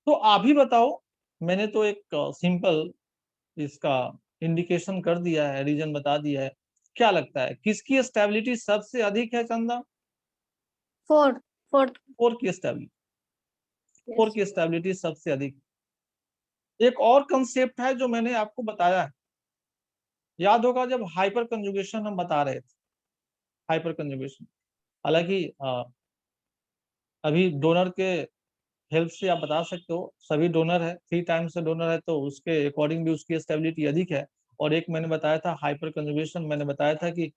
तो आप ही बताओ, मैंने तो एक सिंपल इसका इंडिकेशन कर दिया है, रीजन बता दिया है. क्या लगता है किसकी स्टेबिलिटी सबसे अधिक है चंदा? फोर्थ फोर्थ फोर की स्टेबिलिटी, फोर की स्टेबिलिटी सबसे अधिक. एक और कंसेप्ट है जो मैंने आपको बताया है, याद होगा जब हाइपर कंजुगेशन हम बता रहे थे. हाइपर कंजुगेशन, हालांकि अभी डोनर के हेल्प से आप बता सकते हो, सभी डोनर है, 3 टाइम्स से डोनर है तो उसके अकॉर्डिंग भी उसकी स्टेबिलिटी अधिक है. और एक मैंने बताया था हाइपर कंजुगेशन, मैंने बताया था कि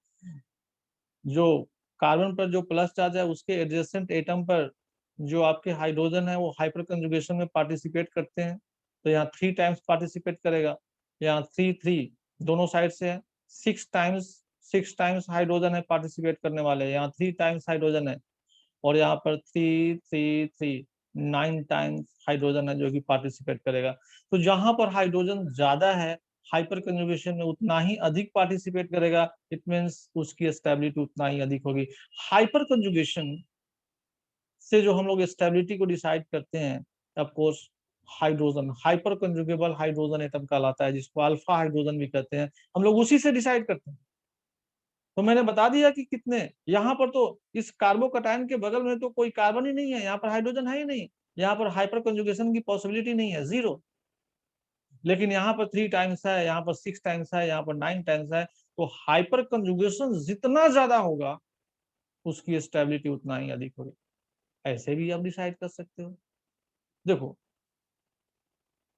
जो कार्बन पर जो प्लस चार्ज है उसके एडजेसेंट एटम पर जो आपके हाइड्रोजन है वो हाइपर कंजुगेशन में पार्टिसिपेट करते हैं. तो यहाँ 3 टाइम्स पार्टिसिपेट करेगा, यहाँ 3 3 दोनों साइड से है. 6 टाइम्स हाइड्रोजन है पार्टिसिपेट करने वाले, यहाँ 3 टाइम्स हाइड्रोजन है, और यहाँ पर 3 3 3 9 टाइम्स हाइड्रोजन है जो कि पार्टिसिपेट करेगा. तो जहां पर हाइड्रोजन ज्यादा है, हाइपर कंजुगेशन में उतना ही अधिक पार्टिसिपेट करेगा. इट मीन्स उसकी स्टेबिलिटी उतना ही अधिक होगी. हाइपर कंजुगेशन से जो हम लोग स्टेबिलिटी को डिसाइड करते हैं, of course hydrogen, hyperconjugable hydrogen atom कहलाता है, जिसको अल्फा हाइड्रोजन भी कहते हैं, हम लोग उसी से डिसाइड करते हैं. तो मैंने बता दिया कि कितने, यहाँ पर तो इस कार्बोकैटायन के बगल में तो कोई कार्बन ही नहीं है, यहाँ पर हाइड्रोजन है ही नहीं, यहाँ पर हाइपर कंजुगेशन की पॉसिबिलिटी नहीं है, 0। लेकिन यहाँ पर 3 टाइम्स है, यहाँ पर 6 टाइम्स है, यहाँ पर 9 टाइम्स है। तो हाइपर कंजुगेशन जितना ज्यादा होगा उसकी स्टेबिलिटी उतना ही अधिक होगी। ऐसे भी आप डिसाइड कर सकते हो। देखो,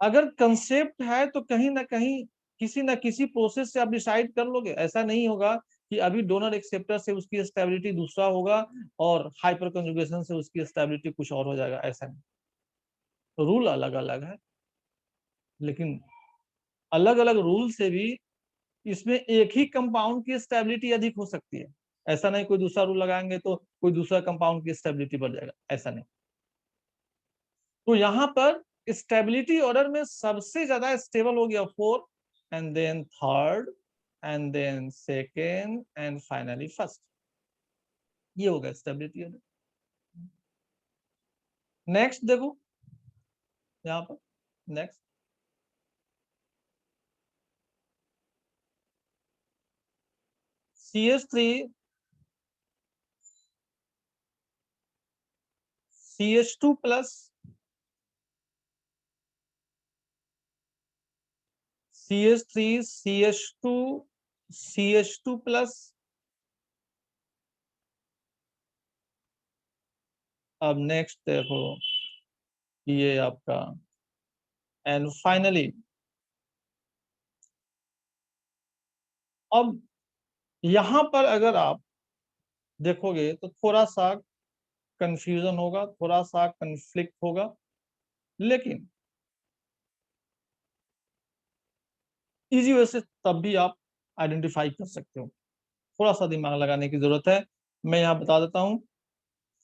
अगर कंसेप्ट है तो कहीं ना कहीं किसी ना किसी प्रोसेस से आप डिसाइड कर लोगे। ऐसा नहीं होगा कि अभी डोनर एक्सेप्टर से उसकी स्टेबिलिटी दूसरा होगा और हाइपर कंजुगेशन से उसकी स्टेबिलिटी कुछ और हो जाएगा, ऐसा नहीं। रूल अलग अलग है, लेकिन अलग अलग रूल से भी इसमें एक ही कंपाउंड की स्टेबिलिटी अधिक हो सकती है। ऐसा नहीं कोई दूसरा रूल लगाएंगे तो कोई दूसरा कंपाउंड की स्टेबिलिटी बढ़ जाएगा, ऐसा नहीं। तो यहाँ पर स्टेबिलिटी ऑर्डर में सबसे ज्यादा स्टेबल हो गया 4, and then third, and then second, and finally first. ये हो गया स्टेबिलिटी ऑर्डर। नेक्स्ट देखो यहाँ पर, next CH3 CH2 plus CH3 CH2 CH2 plus, अब नेक्स्ट देखो ये आपका, एंड फाइनली। अब यहां पर अगर आप देखोगे तो थोड़ा सा कंफ्यूजन होगा, थोड़ा सा कंफ्लिक्ट होगा, लेकिन इजी वे से तब भी आप आइडेंटिफाई कर सकते हो। थोड़ा सा दिमाग लगाने की जरूरत है। मैं यहाँ बता देता हूँ।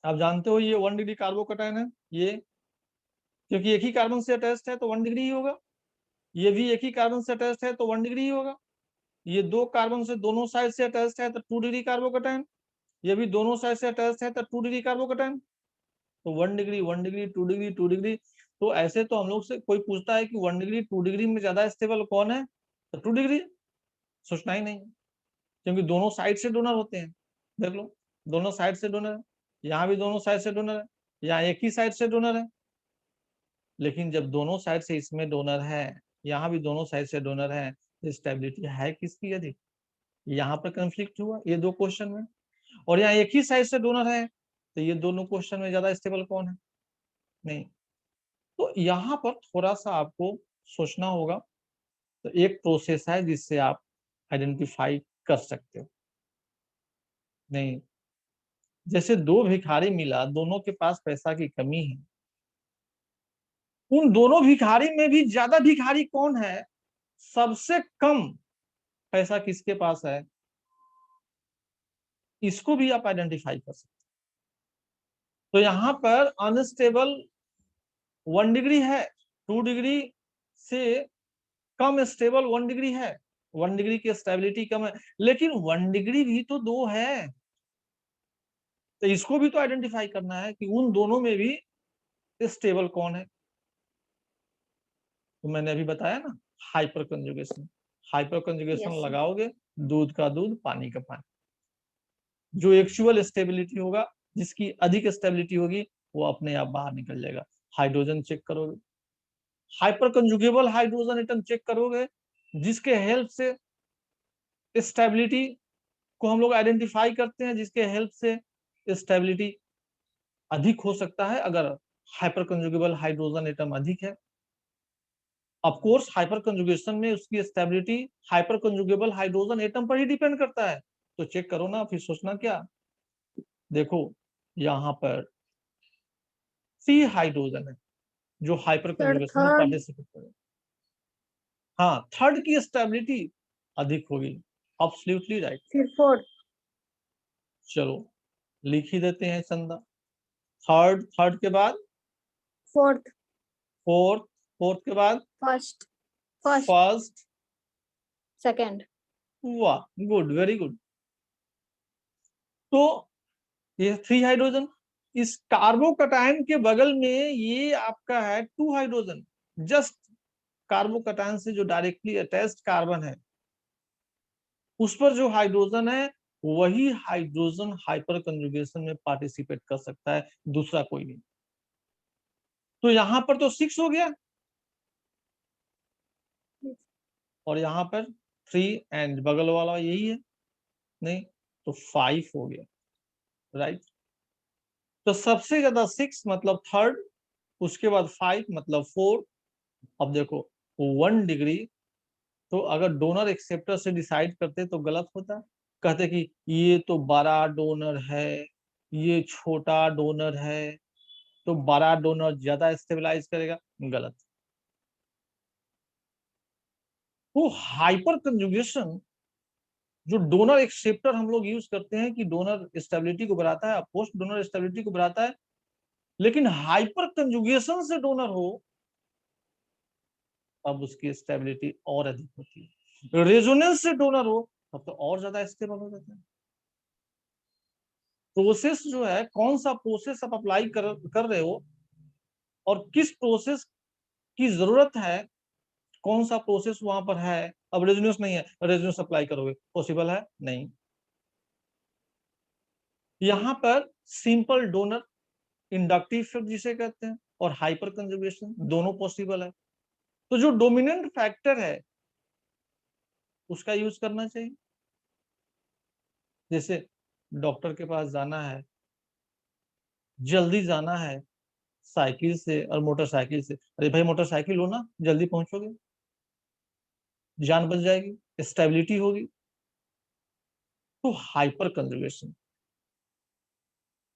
आप जानते हो ये 1 डिग्री कार्बोकैटायन है, ये क्योंकि एक ही कार्बन से अटैच्ड है तो 1 डिग्री ही होगा। ये भी एक ही कार्बन से अटैच्ड है तो 1 डिग्री ही होगा। ये 2 कार्बन से दोनों साइड से अटैच्ड है तो 2 डिग्री कार्बोकैटायन। ये भी दोनों साइड से अटैच्ड है तो 2 डिग्री कार्बोकैटायन। तो 1 डिग्री 1 डिग्री 2 डिग्री 2 डिग्री। तो ऐसे तो हम लोग से कोई पूछता है कि 1 डिग्री 2 डिग्री में ज्यादा स्टेबल कौन है, तो 2 डिग्री। सोचना ही नहीं, क्योंकि दोनों साइड से डोनर होते हैं। देख लो, दोनों साइड से डोनर है, यहाँ भी दोनों साइड से डोनर है, यहाँ एक ही साइड से डोनर है। लेकिन जब दोनों साइड से इसमें डोनर है, यहाँ भी दोनों साइड से डोनर है, तो स्टेबिलिटी है किसकी अधिक? यहाँ पर कंफ्लिक्ट हुआ ये 2 क्वेश्चन में। और यहाँ एक ही साइड से डोनर है, तो ये दोनों क्वेश्चन में ज्यादा स्टेबल कौन है? नहीं। तो यहाँ पर थोड़ा सा आपको सोचना होगा। तो एक प्रोसेस है जिससे आप आइडेंटिफाई कर सकते हो। नहीं, जैसे 2 भिखारी मिला, दोनों के पास पैसा की कमी है, उन दोनों भिखारी में भी ज्यादा भिखारी कौन है, सबसे कम पैसा किसके पास है, इसको भी आप आइडेंटिफाई कर सकते हो। तो यहाँ पर अनस्टेबल 1 डिग्री है, 2 डिग्री से कम स्टेबल 1 डिग्री है, 1 डिग्री की स्टेबिलिटी कम है, लेकिन 1 डिग्री भी तो 2 है। तो इसको भी तो आइडेंटिफाई करना है कि उन दोनों में भी स्टेबल कौन है। तो मैंने अभी बताया ना, hyper conjugation. Hyper conjugation yes. लगाओगे, दूध का दूध पानी का पानी। जो एक्चुअल स्टेबिलिटी होगा, जिसकी अधिक स्टेबिलिटी होगी, वो अपने आप बाहर निकल जाएगा। हाइड्रोजन चेक करोगे, हाइपर कंजुगेबल हाइड्रोजन एटम चेक करोगे, जिसके हेल्प से स्टेबिलिटी को हम लोग आइडेंटिफाई करते हैं, जिसके हेल्प से स्टेबिलिटी अधिक हो सकता है अगर हाइपर कंजुगेबल हाइड्रोजन एटम अधिक है। ऑफ कोर्स हाइपर कंजुगेशन में उसकी स्टेबिलिटी हाइपर कंजुगेबल हाइड्रोजन एटम पर ही डिपेंड करता है। तो चेक करो ना, फिर सोचना क्या। देखो यहाँ पर 3 हाइड्रोजन है जो हाइपर थर्ड कंजुगेशन में थर्ड पार्टिसिपेट करे। हाँ, थर्ड की स्टेबिलिटी अधिक होगी, एब्सोल्युटली राइट। फिर फोर्थ। चलो लिख ही देते हैं चंदा। थर्ड, थर्ड के बाद फोर्थ। फोर्थ, फोर्थ के बाद फर्स्ट। फर्स्ट। फर्स्ट। सेकंड। वाह, गुड, वेरी गुड। तो ये 3 हाइड्रोजन। इस कार्बोकैटायन के बगल में ये आपका है 2 हाइड्रोजन। जस्ट कार्बोकैटायन से जो डायरेक्टली अटैच्ड कार्बन है, उस पर जो हाइड्रोजन है वही हाइड्रोजन हाइपर कंजुगेशन में पार्टिसिपेट कर सकता है, दूसरा कोई नहीं। तो यहां पर तो 6 हो गया और यहाँ पर 3 एंड बगल वाला यही है, नहीं तो 5 हो गया, राइट। तो सबसे ज्यादा 6 मतलब थर्ड, उसके बाद 5 मतलब 4। अब देखो 1 डिग्री, तो अगर डोनर एक्सेप्टर से डिसाइड करते तो गलत होता, कहते कि ये तो बड़ा डोनर है, ये छोटा डोनर है, तो बड़ा डोनर ज्यादा स्टेबलाइज करेगा, गलत। तो हाइपर कंजुगेशन जो डोनर एक्सेप्टर हम लोग यूज करते हैं कि डोनर स्टेबिलिटी को बढ़ाता है, पोस्ट डोनर स्टेबिलिटी को बढ़ाता है, लेकिन हाइपर कंजुगेशन से डोनर हो तब उसकी स्टेबिलिटी और अधिक होती है। रेजोनेंस से डोनर हो तब तो और ज्यादा स्टेबल हो जाता है। प्रोसेस जो है, कौन सा प्रोसेस आप अप्लाई कर रहे हो और किस प्रोसेस की जरूरत है, कौन सा प्रोसेस वहां पर है। अब रेजोनेंस नहीं है, रेजोनेंस अप्लाई करोगे, पॉसिबल है नहीं। यहाँ पर सिंपल डोनर, इंडक्टिव इफेक्ट जिसे कहते हैं, और हाइपर कंजुगेशन दोनों पॉसिबल है। तो जो डोमिनेंट फैक्टर है उसका यूज करना चाहिए। जैसे डॉक्टर के पास जाना है, जल्दी जाना है, साइकिल से और मोटरसाइकिल से, अरे भाई मोटरसाइकिल हो ना, जल्दी पहुंचोगे, जान बच जाएगी, स्टेबिलिटी होगी। तो हाइपर कंजर्वेशन,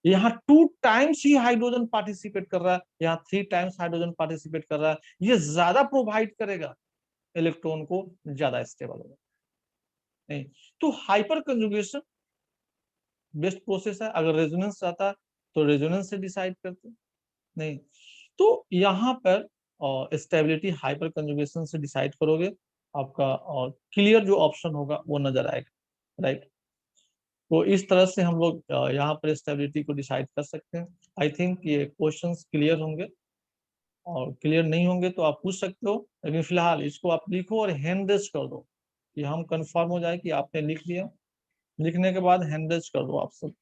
यहाँ 2 टाइम्स ही हाइड्रोजन पार्टिसिपेट कर रहा है, यहाँ 3 टाइम्स हाइड्रोजन पार्टिसिपेट कर रहा है, ये ज्यादा प्रोवाइड करेगा, इलेक्ट्रॉन को ज्यादा स्टेबल होगा। नहीं, तो हाइपर कंजुगेशन बेस्ट प्रोसेस है। अगर रेजोनेंस चाहता तो रेजोनेंस से डिसाइड करते, नहीं तो यहाँ पर स्टेबिलिटी हाइपर कंजुगेशन से डिसाइड करोगे, आपका क्लियर जो ऑप्शन होगा वो नजर आएगा, राइट। तो इस तरह से हम लोग यहाँ पर स्टेबिलिटी को डिसाइड कर सकते हैं। आई थिंक ये क्वेश्चंस क्लियर होंगे, और क्लियर नहीं होंगे तो आप पूछ सकते हो, लेकिन फिलहाल इसको आप लिखो और हैंड रेज कर दो कि हम कंफर्म हो जाए कि आपने लिख लिया। लिखने के बाद हैंड रेज कर दो आप सब।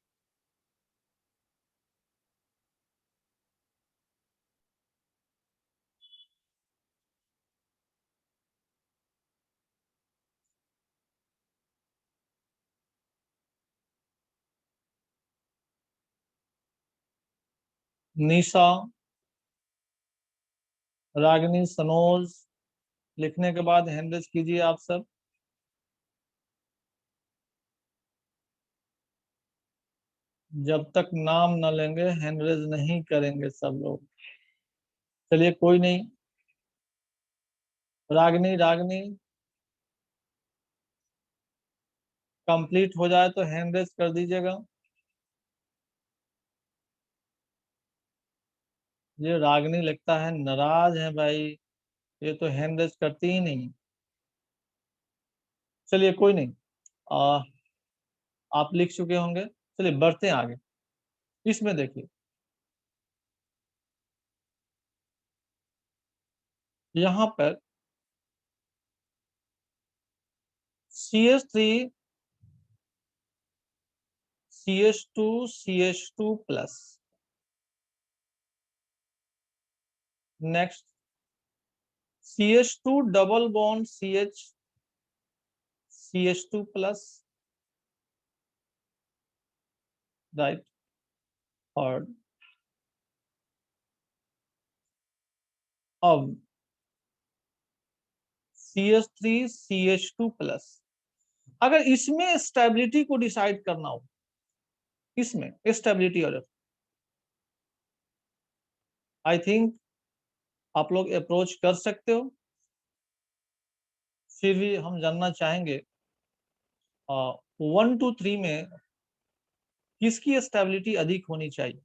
निशा, रागिनी, सनोज, लिखने के बाद हैंड रेज कीजिए आप सब। जब तक नाम न लेंगे हैंड रेज नहीं करेंगे सब लोग। चलिए कोई नहीं, रागिनी, रागिनी कंप्लीट हो जाए तो हैंड रेज कर दीजिएगा। ये रागिनी लगता है नाराज है भाई, ये तो हैंड रेज करती ही नहीं। चलिए कोई नहीं, आ, आप लिख चुके होंगे, चलिए बढ़ते हैं आगे। इसमें देखिए, यहाँ पर CH3 CH2 CH2 plus, next CH2 double bond CH2 plus, right. और अब CH3 CH2 प्लस, अगर इसमें स्टेबिलिटी को डिसाइड करना हो, इसमें स्टेबिलिटी, और आई थिंक आप लोग अप्रोच कर सकते हो। फिर भी हम जानना चाहेंगे 1 to 3 में किसकी स्टेबिलिटी अधिक होनी चाहिए,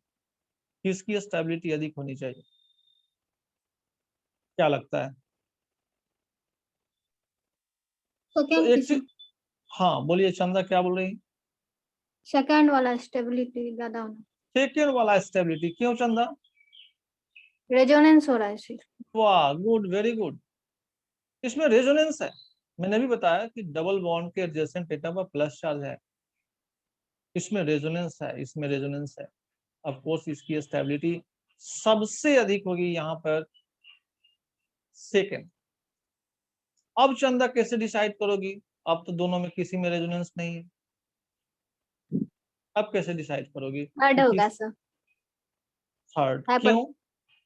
किसकी स्टेबिलिटी अधिक होनी चाहिए, क्या लगता है। तो सेकंड एक चीज, हाँ बोलिए चंदा, क्या बोल रही। सेकंड वाला स्टेबिलिटी ज्यादा होना, सेकेंड वाला स्टेबिलिटी क्यों चंदा। रेजोनेंस हो रहा है सिर्फ। वाह गुड, वेरी गुड। इसमें रेजोनेंस है, मैंने भी बताया कि डबल बॉन्ड के एडजेसेंट एटम पर प्लस चार्ज है, इसमें रेजोनेंस है, इसमें रेजोनेंस है। ऑफ कोर्स इसकी स्टेबिलिटी सबसे अधिक होगी यहाँ पर सेकेंड। अब चंदा कैसे डिसाइड करोगी? अब तो दोनों में किसी में रेजोनेंस नहीं है, अब कैसे डिसाइड करोगी? थर्ड होगा सर। थर्ड हाइपर क्यों?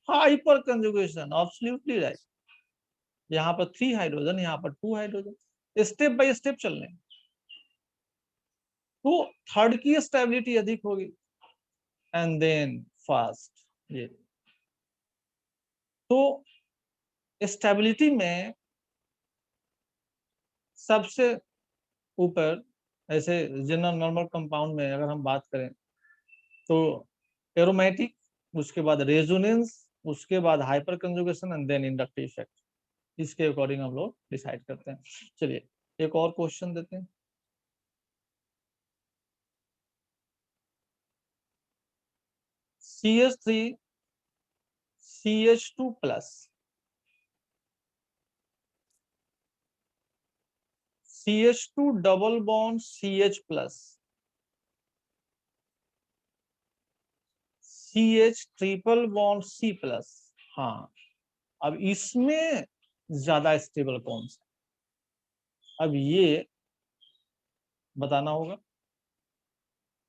Hyper conjugation, absolutely right. यहाँ पर 3 हाइड्रोजन, यहाँ पर 2 हाइड्रोजन, स्टेप बाय स्टेप चलने। तो थर्ड की स्टेबिलिटी अधिक होगी एंड देन फास्ट। ये तो स्टेबिलिटी में सबसे ऊपर ऐसे जनरल नॉर्मल कंपाउंड में अगर हम बात करें तो एरोमेटिक, उसके बाद रेजोनेंस, उसके बाद hyperconjugation and then inductive effect. इसके अकॉर्डिंग हम लोग डिसाइड करते हैं। चलिए एक और क्वेश्चन देते हैं। CH3 CH2 plus CH2 double bond CH plus CH triple bond C plus. हाँ, अब इसमें ज्यादा स्टेबल कौन सा? अब ये बताना होगा।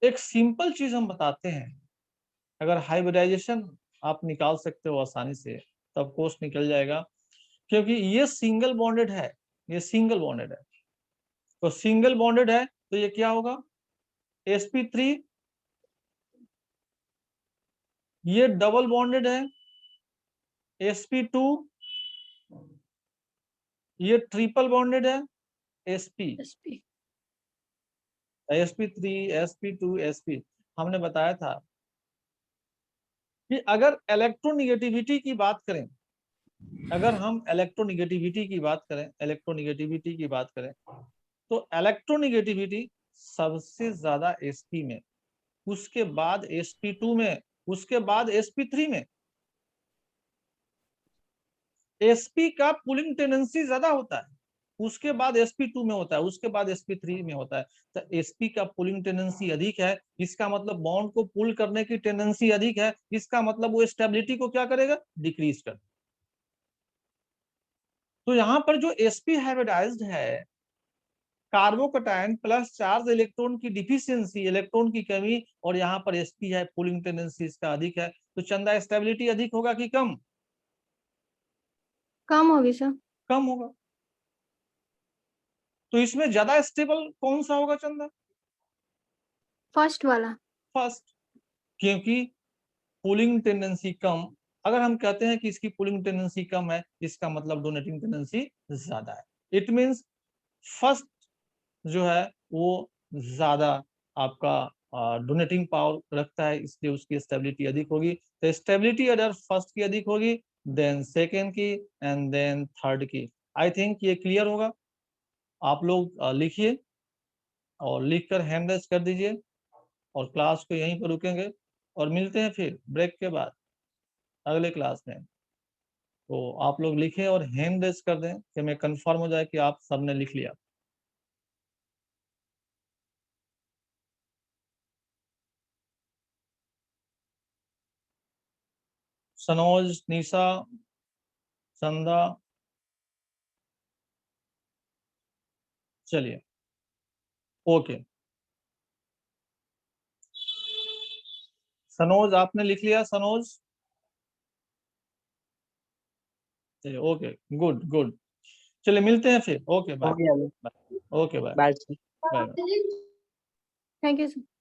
एक सिंपल चीज हम बताते हैं, अगर हाइब्रिडाइजेशन आप निकाल सकते हो आसानी से तब कोर्स निकल जाएगा, क्योंकि ये सिंगल बॉन्डेड है, ये सिंगल बॉन्डेड है। तो सिंगल बॉन्डेड है तो ये क्या होगा? sp3। ये डबल बॉन्डेड है, sp2। ये ट्रिपल बॉन्डेड है, sp, sp3 sp2 sp। हमने बताया था कि अगर इलेक्ट्रोनिगेटिविटी की बात करें, अगर हम इलेक्ट्रोनिगेटिविटी की बात करें, इलेक्ट्रोनिगेटिविटी की बात करें तो इलेक्ट्रोनिगेटिविटी सबसे ज्यादा sp में, उसके बाद sp2 में, उसके बाद sp3 में। sp का पुलिंग टेंडेंसी ज्यादा होता है, उसके बाद sp2 में होता है, उसके बाद sp3 में होता है। तो sp का पुलिंग टेंडेंसी अधिक है, इसका मतलब बॉन्ड को पुल करने की टेंडेंसी अधिक है, इसका मतलब वो स्टेबिलिटी को क्या करेगा? डिक्रीज कर। तो यहाँ पर जो sp हाइब्रिडाइज्ड है, कार्बोकटायन प्लस चार्ज इलेक्ट्रॉन की डिफिशियंसी, इलेक्ट्रॉन की कमी, और यहाँ पर sp है, पुलिंग टेंडेंसी इसका अधिक है। तो चंदा स्टेबिलिटी अधिक होगा कि कम? कम होगी सर। कम होगा। तो इसमें ज्यादा स्टेबल कौन सा होगा चंदा? फर्स्ट वाला। फर्स्ट, क्योंकि पुलिंग टेंडेंसी कम। अगर हम कहते हैं कि इसकी पुलिंग टेंडेंसी कम है, इसका मतलब डोनेटिंग टेंडेंसी ज्यादा है। इट मींस फर्स्ट जो है वो ज्यादा आपका डोनेटिंग पावर रखता है, इसलिए उसकी स्टेबिलिटी अधिक होगी। तो स्टेबिलिटी अगर फर्स्ट की अधिक होगी, देन सेकेंड की, एंड देन थर्ड की। आई थिंक ये क्लियर होगा। आप लोग लिखिए और लिखकर हैंड रेज कर दीजिए, और क्लास को यहीं पर रुकेंगे और मिलते हैं फिर ब्रेक के बाद अगले क्लास में। तो आप लोग लिखें और हैंड रेज कर दें कि मैं कंफर्म हो जाए कि आप सबने लिख लिया। सनोज, निशा, चंदा, चलिए ओके। सनोज आपने लिख लिया? सनोज चलिए ओके, गुड गुड। चलिए मिलते हैं फिर। Okay bye. Okay bye. Bye bye. Thank you sir.